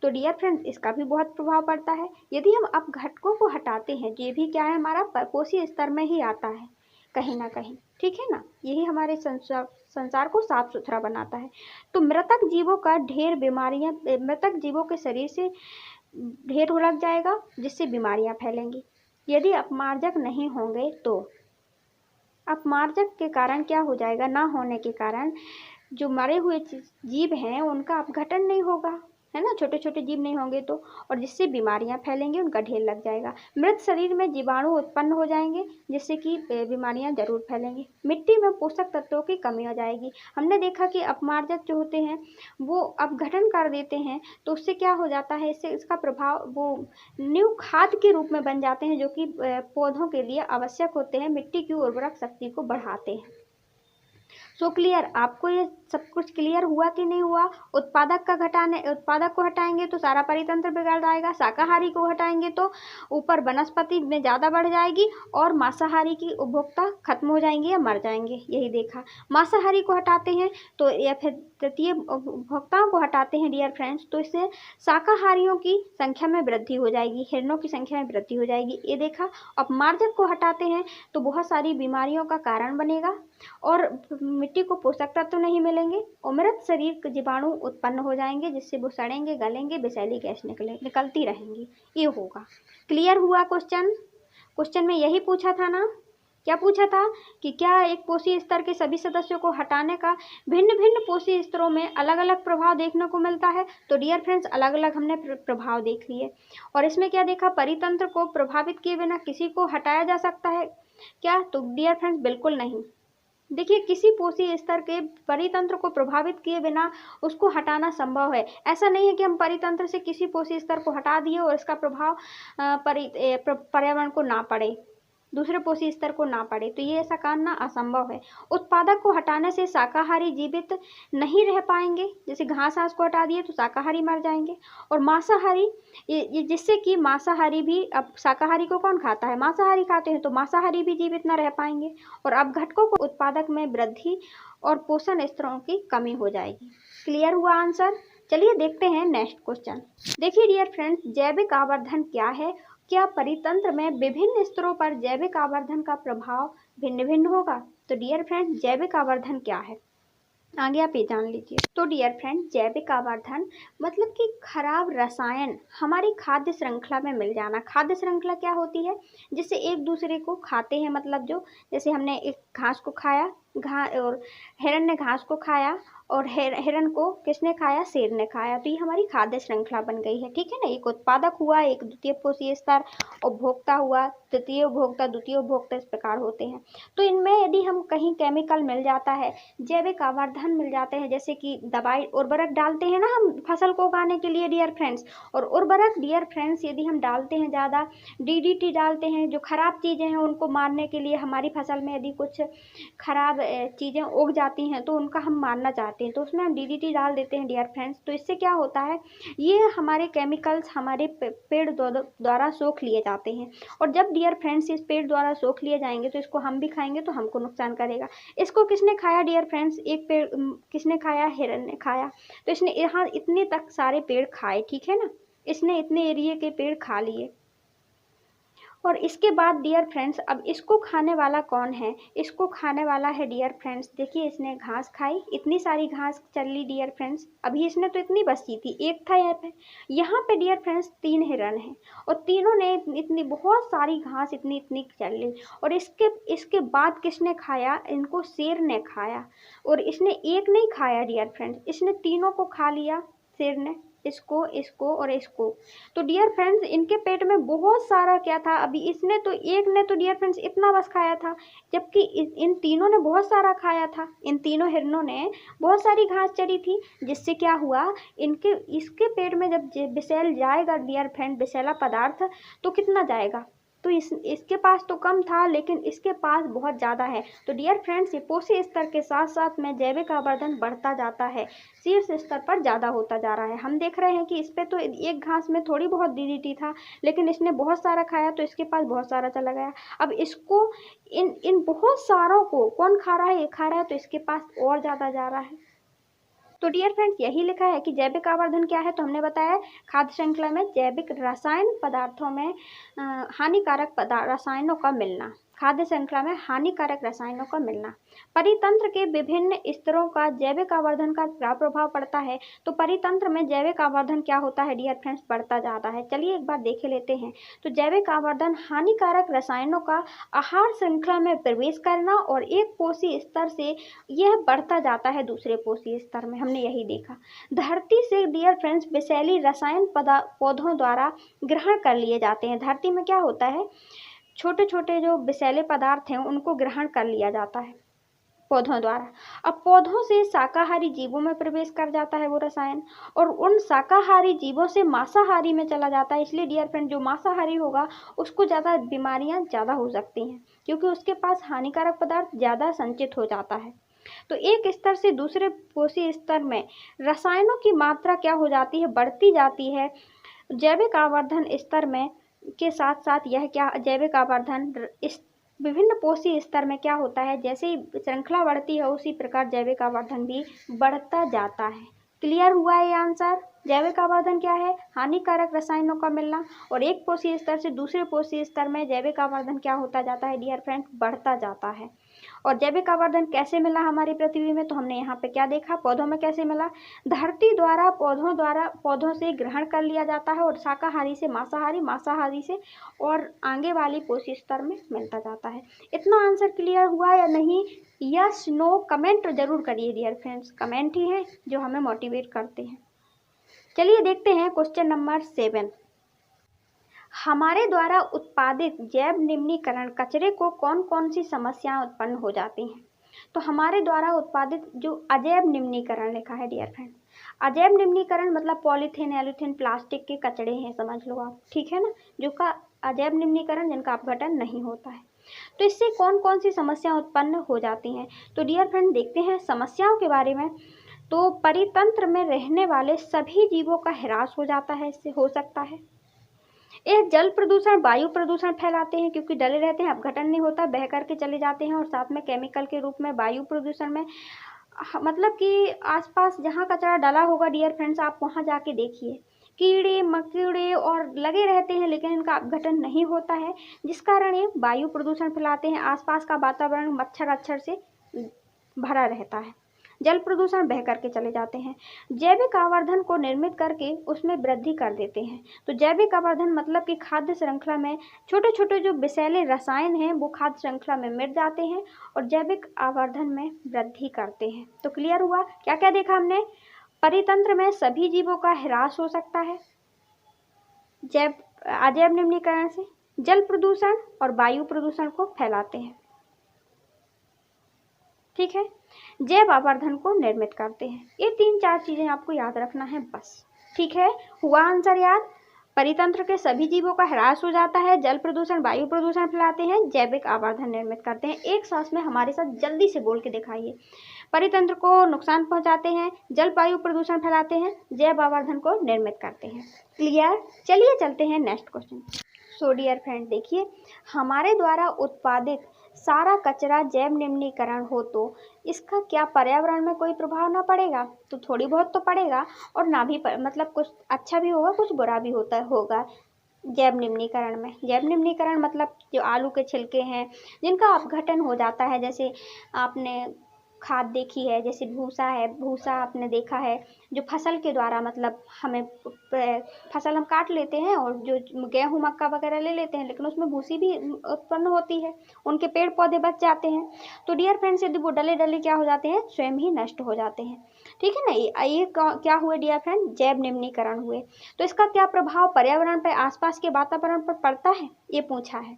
तो डियर फ्रेंड्स इसका भी बहुत प्रभाव पड़ता है। यदि हम अपघटकों को हटाते हैं, ये भी क्या है, हमारा कोशीय स्तर में ही आता है कहीं ना कहीं, ठीक है ना, यही हमारे संसार को साफ सुथरा बनाता है। तो मृतक जीवों का ढेर बीमारियां, मृतक जीवों के शरीर से ढेर हो लग जाएगा, जिससे बीमारियां फैलेंगी। यदि अपमार्जक नहीं होंगे तो अपमार्जक के कारण क्या हो जाएगा, ना होने के कारण जो मरे हुए जीव हैं उनका अपघटन नहीं होगा, है ना, छोटे छोटे जीव नहीं होंगे तो, और जिससे बीमारियां फैलेंगी, उनका ढेर लग जाएगा। मृत शरीर में जीवाणु उत्पन्न हो जाएंगे, जिससे कि बीमारियां जरूर फैलेंगी। मिट्टी में पोषक तत्वों की कमी हो जाएगी। हमने देखा कि अपमार्जक जो होते हैं वो अपघटन कर देते हैं, तो उससे क्या हो जाता है, इससे इसका प्रभाव वो न्यू खाद के रूप में बन जाते हैं, जो कि पौधों के लिए आवश्यक होते हैं, मिट्टी की उर्वरक शक्ति को बढ़ाते हैं। सो क्लियर, आपको ये सब कुछ क्लियर हुआ कि नहीं हुआ। उत्पादक को हटाएंगे तो सारा परितंत्र बिगड़ जाएगा, शाकाहारी को हटाएंगे तो ऊपर वनस्पति में ज़्यादा बढ़ जाएगी और मांसाहारी की उपभोक्ता खत्म हो जाएंगे या मर जाएंगे, यही देखा। मांसाहारी को हटाते हैं तो, या फिर तृतीय उपभोक्ताओं को हटाते हैं डियर फ्रेंड्स, तो इससे शाकाहारियों की संख्या में वृद्धि हो जाएगी, हिरणों की संख्या में वृद्धि हो जाएगी, ये देखा। अपमार्जक को हटाते हैं तो बहुत सारी बीमारियों का कारण बनेगा और मिट्टी को पोषक तत्व नहीं मिलेंगे और मृत शरीर के जीवाणु उत्पन्न हो जाएंगे, जिससे वो सड़ेंगे, गलेंगे, विषैली गैस निकलती रहेंगी, ये होगा। क्लियर हुआ। क्वेश्चन में यही पूछा था ना, क्या पूछा था कि क्या एक पोषी स्तर के सभी सदस्यों को हटाने का भिन्न भिन्न पोषी स्तरों में अलग अलग प्रभाव देखने को मिलता है, तो डियर फ्रेंड्स अलग अलग हमने प्रभाव देख लिए। और इसमें क्या देखा, परितंत्र को प्रभावित किए बिना किसी को हटाया जा सकता है क्या, तो डियर फ्रेंड्स बिल्कुल नहीं। देखिए किसी पोषी स्तर के परितंत्र को प्रभावित किए बिना उसको हटाना संभव है। ऐसा नहीं है कि हम परितंत्र से किसी पोषी स्तर को हटा दिए और इसका प्रभाव पर्यावरण को ना पड़े, दूसरे पोषी स्तर को ना पड़े, तो ये ऐसा करना असंभव है। उत्पादक को हटाने से शाकाहारी जीवित नहीं रह पाएंगे, जैसे घास को हटा दिए तो शाकाहारी मर जाएंगे। और मांसाहारी, ये जिससे कि मांसाहारी भी, अब शाकाहारी को कौन खाता है, मांसाहारी खाते हैं, तो मांसाहारी भी जीवित न रह पाएंगे। और अपघटकों को उत्पादक में वृद्धि और पोषण स्तरों की कमी हो जाएगी। क्लियर हुआ आंसर। चलिए देखते हैं नेक्स्ट क्वेश्चन। देखिए डियर फ्रेंड्स, जैविक आवर्धन क्या है, क्या परितंत्र में विभिन्न स्तरों पर जैविक आवर्धन का प्रभाव भिन्न भिन्न होगा, तो डियर फ्रेंड्स जैविक आवर्धन क्या है, आगे आप ये जान लीजिए। तो डियर फ्रेंड, जैविक आवर्धन मतलब कि खराब रसायन हमारी खाद्य श्रृंखला में मिल जाना। खाद्य श्रृंखला क्या होती है? जिससे एक दूसरे को खाते हैं, मतलब जो जैसे हमने एक घास को खाया, और हिरण ने घास को खाया, और हिरण को किसने खाया? शेर ने खाया। तो ये हमारी खाद्य श्रृंखला बन गई है, ठीक है ना। एक उत्पादक हुआ, एक द्वितीय पोषीय स्तर, उपभोक्ता हुआ, तृतीय उपभोक्ता, द्वितीय उपभोक्ता, इस प्रकार होते हैं। तो इनमें यदि हम कहीं केमिकल मिल जाता है, जैविक आवर्धन मिल जाते हैं, जैसे कि दवाई उर्वरक डालते हैं ना हम फसल को उगाने के लिए डियर फ्रेंड्स, और उर्वरक डियर फ्रेंड्स यदि हम डालते हैं ज़्यादा, डीडीटी डालते हैं, जो खराब चीज़ें हैं उनको मारने के लिए, हमारी फसल में यदि कुछ खराब चीज़ें उग जाती हैं तो उनका हम मारना चाहते हैं, तो उसमें हम डीडीटी डाल देते हैं डियर फ्रेंड्स। तो इससे क्या होता है, ये हमारे केमिकल्स हमारे पेड़ द्वारा सोख लिए जाते हैं, और जब डियर फ्रेंड्स इस पेड़ द्वारा सोख लिए जाएंगे तो इसको हम भी खाएंगे तो हमको नुकसान करेगा। इसको किसने खाया डियर फ्रेंड्स? एक पेड़ किसने खाया? हिरन ने खाया। तो इसने यहाँ इतने तक सारे पेड़ खाए, ठीक है ना, इसने इतने एरिया के पेड़ खा लिए। और इसके बाद डियर फ्रेंड्स, अब इसको खाने वाला कौन है? इसको खाने वाला है डियर फ्रेंड्स, देखिए इसने घास खाई, इतनी सारी घास चल ली डियर फ्रेंड्स, अभी इसने तो इतनी बची थी, एक था यहाँ पे डियर फ्रेंड्स 3 हिरन हैं, और तीनों ने इतनी बहुत सारी घास इतनी इतनी चल ली, और इसके बाद किसने खाया? इनको शेर ने खाया, और इसने एक नहीं खाया डियर फ्रेंड्स, इसने तीनों को खा लिया शेर ने, इसको, इसको और इसको। तो डियर फ्रेंड्स, इनके पेट में बहुत सारा क्या था, अभी इसने तो, एक ने तो डियर फ्रेंड्स इतना बस खाया था, जबकि इन तीनों ने बहुत सारा खाया था, इन तीनों हिरणों ने बहुत सारी घास चरी थी, जिससे क्या हुआ, इसके पेट में जब विषैल जाएगा डियर फ्रेंड, विषैला पदार्थ, तो कितना जाएगा? तो इसके पास तो कम था, लेकिन इसके पास बहुत ज़्यादा है। तो डियर फ्रेंड्स, ये पोषी स्तर के साथ साथ में जैविक आवर्धन बढ़ता जाता है, शीर्ष स्तर पर ज़्यादा होता जा रहा है। हम देख रहे हैं कि इस पे तो एक घास में थोड़ी बहुत डीडीटी था, लेकिन इसने बहुत सारा खाया तो इसके पास बहुत सारा चला गया। अब इसको, इन बहुत सारों को कौन खा रहा है? ये खा रहा है, तो इसके पास और ज़्यादा जा रहा है। तो डियर फ्रेंड्स, यही लिखा है कि जैविक आवर्धन क्या है, तो हमने बताया खाद्य श्रृंखला में जैविक रसायन पदार्थों में हानिकारक रसायनों का मिलना, खाद्य श्रृंखला में हानिकारक रसायनों का मिलना। परितंत्र के विभिन्न स्तरों का जैविक आवर्धन का क्या प्रभाव पड़ता है? तो परितंत्र में जैविक आवर्धन क्या होता है डियर फ्रेंड्स? बढ़ता जाता है। चलिए एक बार देख लेते हैं। तो जैविक आवर्धन हानिकारक रसायनों का आहार श्रृंखला में प्रवेश करना, और एक पोषी स्तर से यह बढ़ता जाता है दूसरे पोषी स्तर में, हमने यही देखा। धरती से डियर फ्रेंड्स विषैली रसायन पौधों द्वारा ग्रहण कर लिए जाते हैं। धरती में क्या होता है, छोटे छोटे जो विषैले पदार्थ हैं उनको ग्रहण कर लिया जाता है पौधों द्वारा। अब पौधों से शाकाहारी जीवों में प्रवेश कर जाता है वो रसायन, और उन शाकाहारी जीवों से मांसाहारी में चला जाता है। इसलिए डियर फ्रेंड, जो मांसाहारी होगा उसको ज़्यादा बीमारियां ज़्यादा हो सकती हैं, क्योंकि उसके पास हानिकारक पदार्थ ज़्यादा संचित हो जाता है। तो एक स्तर से दूसरे पोषी स्तर में रसायनों की मात्रा क्या हो जाती है? बढ़ती जाती है। जैविक आवर्धन स्तर में के साथ साथ यह क्या, जैविक आवर्धन इस विभिन्न पोषी स्तर में क्या होता है, जैसे ही श्रृंखला बढ़ती है उसी प्रकार जैविक आवर्धन भी बढ़ता जाता है। क्लियर हुआ है ये आंसर? जैविक आवर्धन क्या है? हानिकारक रसायनों का मिलना, और एक पोषी स्तर से दूसरे पोषी स्तर में जैविक आवर्धन क्या होता जाता है डियर फ्रेंड? बढ़ता जाता है। और जैविक आवर्धन कैसे मिला हमारी पृथ्वी में? तो हमने यहाँ पे क्या देखा, पौधों में कैसे मिला? धरती द्वारा पौधों से ग्रहण कर लिया जाता है, और शाकाहारी से मांसाहारी, मांसाहारी से और आगे वाली पोषी स्तर में मिलता जाता है। इतना आंसर क्लियर हुआ या नहीं? यस नो कमेंट जरूर करिए डियर फ्रेंड्स, कमेंट ही है जो हमें मोटिवेट करते हैं। चलिए देखते हैं क्वेश्चन नंबर 7। हमारे द्वारा उत्पादित जैव निम्नीकरण कचरे को कौन कौन सी समस्याएं उत्पन्न हो जाती हैं? तो हमारे द्वारा उत्पादित जो अजैव निम्नीकरण लिखा है डियर फ्रेंड, अजैव निम्नीकरण मतलब पॉलीथीन, एलिथीन, प्लास्टिक के कचरे हैं, समझ लो आप, ठीक है ना, जो का अजैव निम्नीकरण, जिनका अपघटन नहीं होता है। तो इससे कौन कौन सी समस्याएं उत्पन्न हो जाती हैं? तो डियर फ्रेंड देखते हैं समस्याओं के बारे में। तो परितंत्र में रहने वाले सभी जीवों का ह्रास हो जाता है, इससे हो सकता है। एक जल प्रदूषण, वायु प्रदूषण फैलाते हैं, क्योंकि डले रहते हैं, अपघटन नहीं होता, बह करके चले जाते हैं, और साथ में केमिकल के रूप में वायु प्रदूषण में मतलब कि आसपास जहाँ कचरा डला होगा डियर फ्रेंड्स, आप वहाँ जाके देखिए, कीड़े मकोड़े और लगे रहते हैं, लेकिन इनका अपघटन नहीं होता है, जिस कारण ये वायु प्रदूषण फैलाते हैं। आसपास का वातावरण मच्छर अक्षर से भरा रहता है, जल प्रदूषण बह करके चले जाते हैं। जैविक आवर्धन को निर्मित करके उसमें वृद्धि कर देते हैं। तो जैविक आवर्धन मतलब कि खाद्य श्रृंखला में छोटे छोटे जो विषैले रसायन हैं वो खाद्य श्रृंखला में मिट जाते हैं और जैविक आवर्धन में वृद्धि करते हैं। तो क्लियर हुआ, क्या क्या देखा हमने? परितंत्र में सभी जीवों का ह्रास हो सकता है अजैव निम्नीकरण से, जल प्रदूषण और वायु प्रदूषण को फैलाते हैं। ठीक है, जैव आवर्धन को निर्मित करते हैं। ये 3-4 चीजें आपको याद रखना है बस। ठीक है, हुआ आंसर याद? परितंत्र के सभी जीवों का ह्रास हो जाता है, जल प्रदूषण वायु प्रदूषण फैलाते हैं, जैविक आवर्धन निर्मित करते हैं। एक सांस में हमारे साथ जल्दी से बोल के दिखाइए। परितंत्र को नुकसान पहुंचाते हैं, जल वायु प्रदूषण फैलाते हैं, जैव आवर्धन को निर्मित करते हैं। क्लियर? चलिए चलते हैं next question. So dear friend, देखिए हमारे द्वारा उत्पादित सारा कचरा जैव निम्नीकरण हो तो इसका क्या पर्यावरण में कोई प्रभाव ना पड़ेगा? तो थोड़ी बहुत तो पड़ेगा और ना भी मतलब कुछ अच्छा भी होगा कुछ बुरा भी होगा जैव निम्नीकरण में। जैव निम्नीकरण मतलब जो आलू के छिलके हैं जिनका अपघटन हो जाता है, जैसे आपने खाद देखी है, जैसे भूसा है, भूसा आपने देखा है जो फसल के द्वारा मतलब हमें फसल हम काट लेते हैं और जो गेहूँ मक्का वगैरह ले लेते हैं लेकिन उसमें भूसी भी उत्पन्न होती है, उनके पेड़ पौधे बच जाते हैं। तो डियर फ्रेंड्स, यदि वो डले डले क्या हो जाते हैं, स्वयं ही नष्ट हो जाते हैं। ठीक है ना, ये क्या हुए डियर फ्रेंड? जैव निम्नीकरण हुए। तो इसका क्या प्रभाव पर्यावरण पर, आसपास के वातावरण पर पड़ता है, ये पूछा है।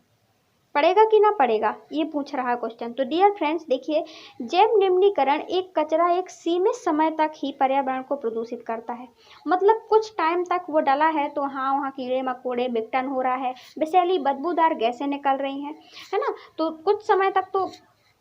पड़ेगा कि ना पड़ेगा, ये पूछ रहा है क्वेश्चन। तो डियर फ्रेंड्स देखिए, जैव निम्नीकरण एक कचरा एक सीमित समय तक ही पर्यावरण को प्रदूषित करता है। मतलब कुछ टाइम तक वो डला है तो हाँ वहाँ कीड़े मकोड़े विघटन हो रहा है, विषैली बदबूदार गैसें निकल रही हैं, है ना, तो कुछ समय तक तो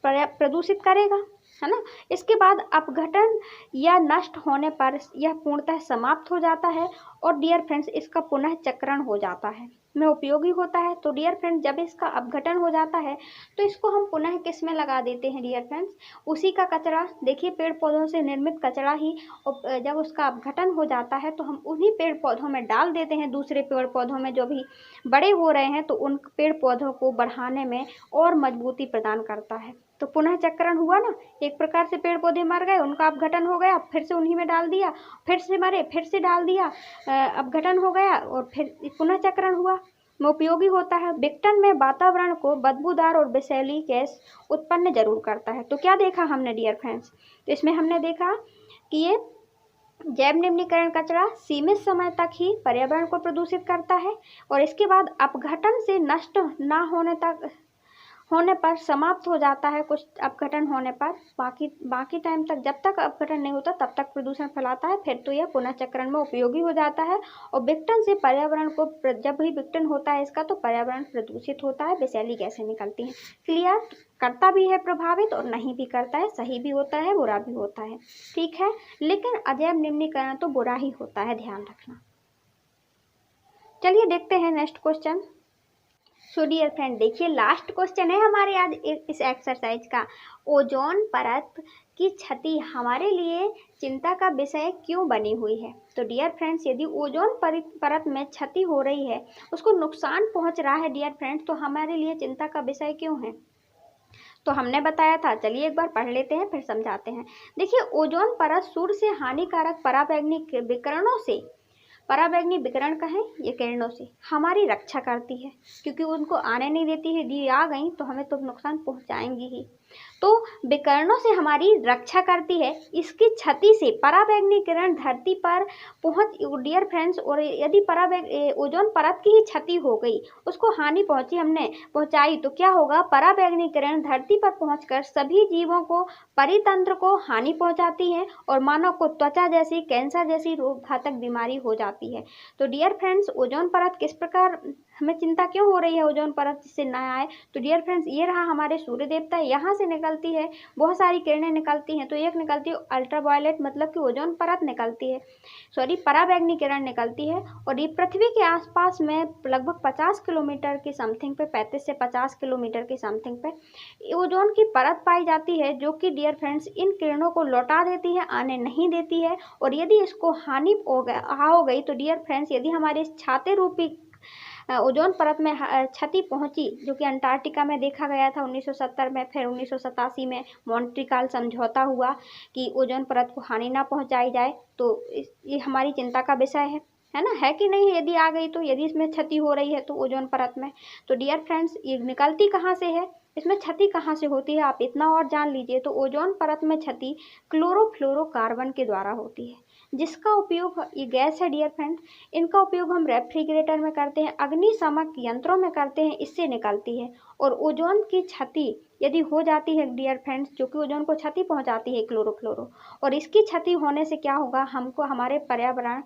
प्रदूषित करेगा, है ना। इसके बाद अपघटन या नष्ट होने पर यह पूर्णतः समाप्त हो जाता है और डियर फ्रेंड्स इसका पुनः चक्रण हो जाता है, में उपयोगी होता है। तो डियर फ्रेंड्स जब इसका अपघटन हो जाता है तो इसको हम पुनः किस में लगा देते हैं डियर फ्रेंड्स? उसी का कचरा, देखिए पेड़ पौधों से निर्मित कचरा ही जब उसका अपघटन हो जाता है तो हम उन्हीं पेड़ पौधों में डाल देते हैं, दूसरे पेड़ पौधों में जो भी बड़े हो रहे हैं, तो उन पेड़ पौधों को बढ़ाने में और मजबूती प्रदान करता है। तो पुनः चक्रण हुआ ना, एक प्रकार से पेड़ पौधे मर गए, उनका अपघटन हो गया, फिर से उन्हीं में डाल दिया, फिर से मरे, फिर से डाल दिया, अपघटन हो गया और फिर पुनः चक्रण हुआ, में उपयोगी होता है। विघटन में वातावरण को बदबूदार और विषैली गैस उत्पन्न जरूर करता है। तो क्या देखा हमने डियर फ्रेंड्स? तो इसमें हमने देखा कि ये जैव निम्नीकरण कचरा सीमित समय तक ही पर्यावरण को प्रदूषित करता है और इसके बाद अपघटन से नष्ट ना होने पर समाप्त हो जाता है। कुछ अपघटन होने पर बाकी टाइम तक, जब तक अपघटन नहीं होता तब तक प्रदूषण फैलाता है, फिर तो यह पुनः चक्रण में उपयोगी हो जाता है। और विघटन से पर्यावरण को, जब भी विघटन होता है इसका, तो पर्यावरण प्रदूषित होता है, विषैली गैसें निकलती हैं। क्लियर? करता भी है प्रभावित और नहीं भी करता है, सही भी होता है बुरा भी होता है। ठीक है, लेकिन अजैव निम्नीकरण तो बुरा ही होता है, ध्यान रखना। चलिए देखते हैं next question. So dear friend देखिए, लास्ट क्वेश्चन है हमारे आज इस एक्सरसाइज का। ओजोन परत की क्षति हमारे लिए चिंता का विषय क्यों बनी हुई है? तो डियर फ्रेंड्स, यदि ओजोन परत में क्षति हो रही है, उसको नुकसान पहुंच रहा है डियर फ्रेंड्स, तो हमारे लिए चिंता का विषय क्यों है? तो हमने बताया था, चलिए एक बार पढ़ लेते हैं फिर समझाते हैं। देखिए, ओजोन परत सूर्य से हानिकारक पराबैंगनी विकिरणों से, पराबैंगनी विकिरण कहें ये किरणों से, हमारी रक्षा करती है, क्योंकि उनको आने नहीं देती है, यदि आ गई तो हमें तो नुकसान पहुंचाएंगी ही। तो विकिरणों से हमारी रक्षा करती है। इसकी क्षति से पराबैंगनी किरण धरती पर पहुंच, डियर फ्रेंड्स, और यदि ओजोन परत की ही क्षति हो गई, उसको हानि पहुंचाई, तो क्या होगा? पराबैंगनी किरण धरती पर पहुंचकर सभी जीवों को, परितंत्र को हानि पहुंचाती है और मानव को त्वचा जैसी, कैंसर जैसी रोग घातक बीमारी हो जाती है। तो डियर फ्रेंड्स, ओजोन परत किस प्रकार, हमें चिंता क्यों हो रही है ओजोन परत जिससे ना आए? तो डियर फ्रेंड्स, ये रहा हमारे सूर्य देवता, यहाँ से निकलती है बहुत सारी किरणें निकलती हैं। तो एक निकलती है अल्ट्रावायलेट, मतलब कि ओजोन परत निकलती है, पराबैंगनी किरण निकलती है, और ये पृथ्वी के आसपास में लगभग 50 किलोमीटर की समथिंग पे, 35 से 50 किलोमीटर की समथिंग पे ओजोन की परत पाई जाती है, जो कि डियर फ्रेंड्स इन किरणों को लौटा देती है, आने नहीं देती है। और यदि इसको हानि हो गई तो डियर फ्रेंड्स, यदि हमारे छाते रूपी ओजोन परत में क्षति पहुंची, जो कि अंटार्कटिका में देखा गया था 1970 में। फिर 1987 में मॉन्ट्रियल समझौता हुआ कि ओजोन परत को हानि ना पहुंचाई जाए। तो ये हमारी चिंता का विषय है ना, है कि नहीं? यदि आ गई तो, यदि इसमें क्षति हो रही है तो ओजोन परत में, तो डियर फ्रेंड्स ये निकलती कहाँ से है, इसमें क्षति कहाँ से होती है, आप इतना और जान लीजिए। तो ओजोन परत में क्षति क्लोरोफ्लोरोकार्बन के द्वारा होती है, जिसका उपयोग, ये गैस है डियर फ्रेंड, इनका उपयोग हम रेफ्रिजरेटर में करते हैं, अग्निशामक यंत्रों में करते हैं, इससे निकलती है। और ओजोन की क्षति यदि हो जाती है डियर फ्रेंड्स, जो कि ओजोन को क्षति पहुंचाती है क्लोरोफ्लोरो, और इसकी क्षति होने से क्या होगा, हमको हमारे पर्यावरण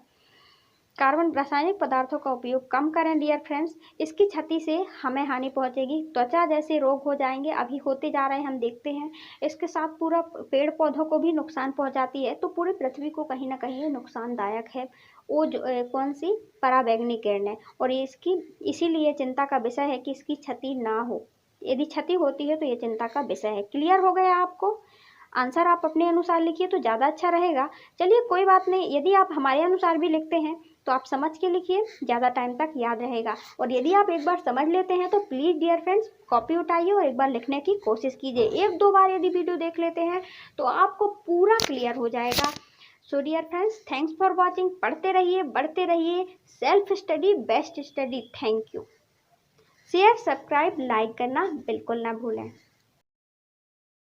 कार्बन रासायनिक पदार्थों का उपयोग कम करें डियर फ्रेंड्स। इसकी क्षति से हमें हानि पहुंचेगी, त्वचा जैसे रोग हो जाएंगे, अभी होते जा रहे हैं, हम देखते हैं। इसके साथ पूरा पेड़ पौधों को भी नुकसान पहुंचाती है, तो पूरी पृथ्वी को कहीं ना कहीं ये नुकसानदायक है। कौन सी पराबैंगनी किरणें, और ये इसकी इसीलिए चिंता का विषय है कि इसकी क्षति ना हो। यदि क्षति होती है तो ये चिंता का विषय है। क्लियर हो गया आपको? आंसर आप अपने अनुसार लिखिए तो ज़्यादा अच्छा रहेगा। चलिए कोई बात नहीं, यदि आप हमारे अनुसार भी लिखते हैं तो आप समझ के लिखिए, ज़्यादा टाइम तक याद रहेगा। और यदि आप एक बार समझ लेते हैं तो प्लीज़ डियर फ्रेंड्स कॉपी उठाइए और एक बार लिखने की कोशिश कीजिए। एक दो बार यदि वीडियो देख लेते हैं तो आपको पूरा क्लियर हो जाएगा। So dear friends, thanks for watching. पढ़ते रहिए, बढ़ते रहिए। Self study best study. Thank you. Share, subscribe, like करना बिल्कुल ना भूलें।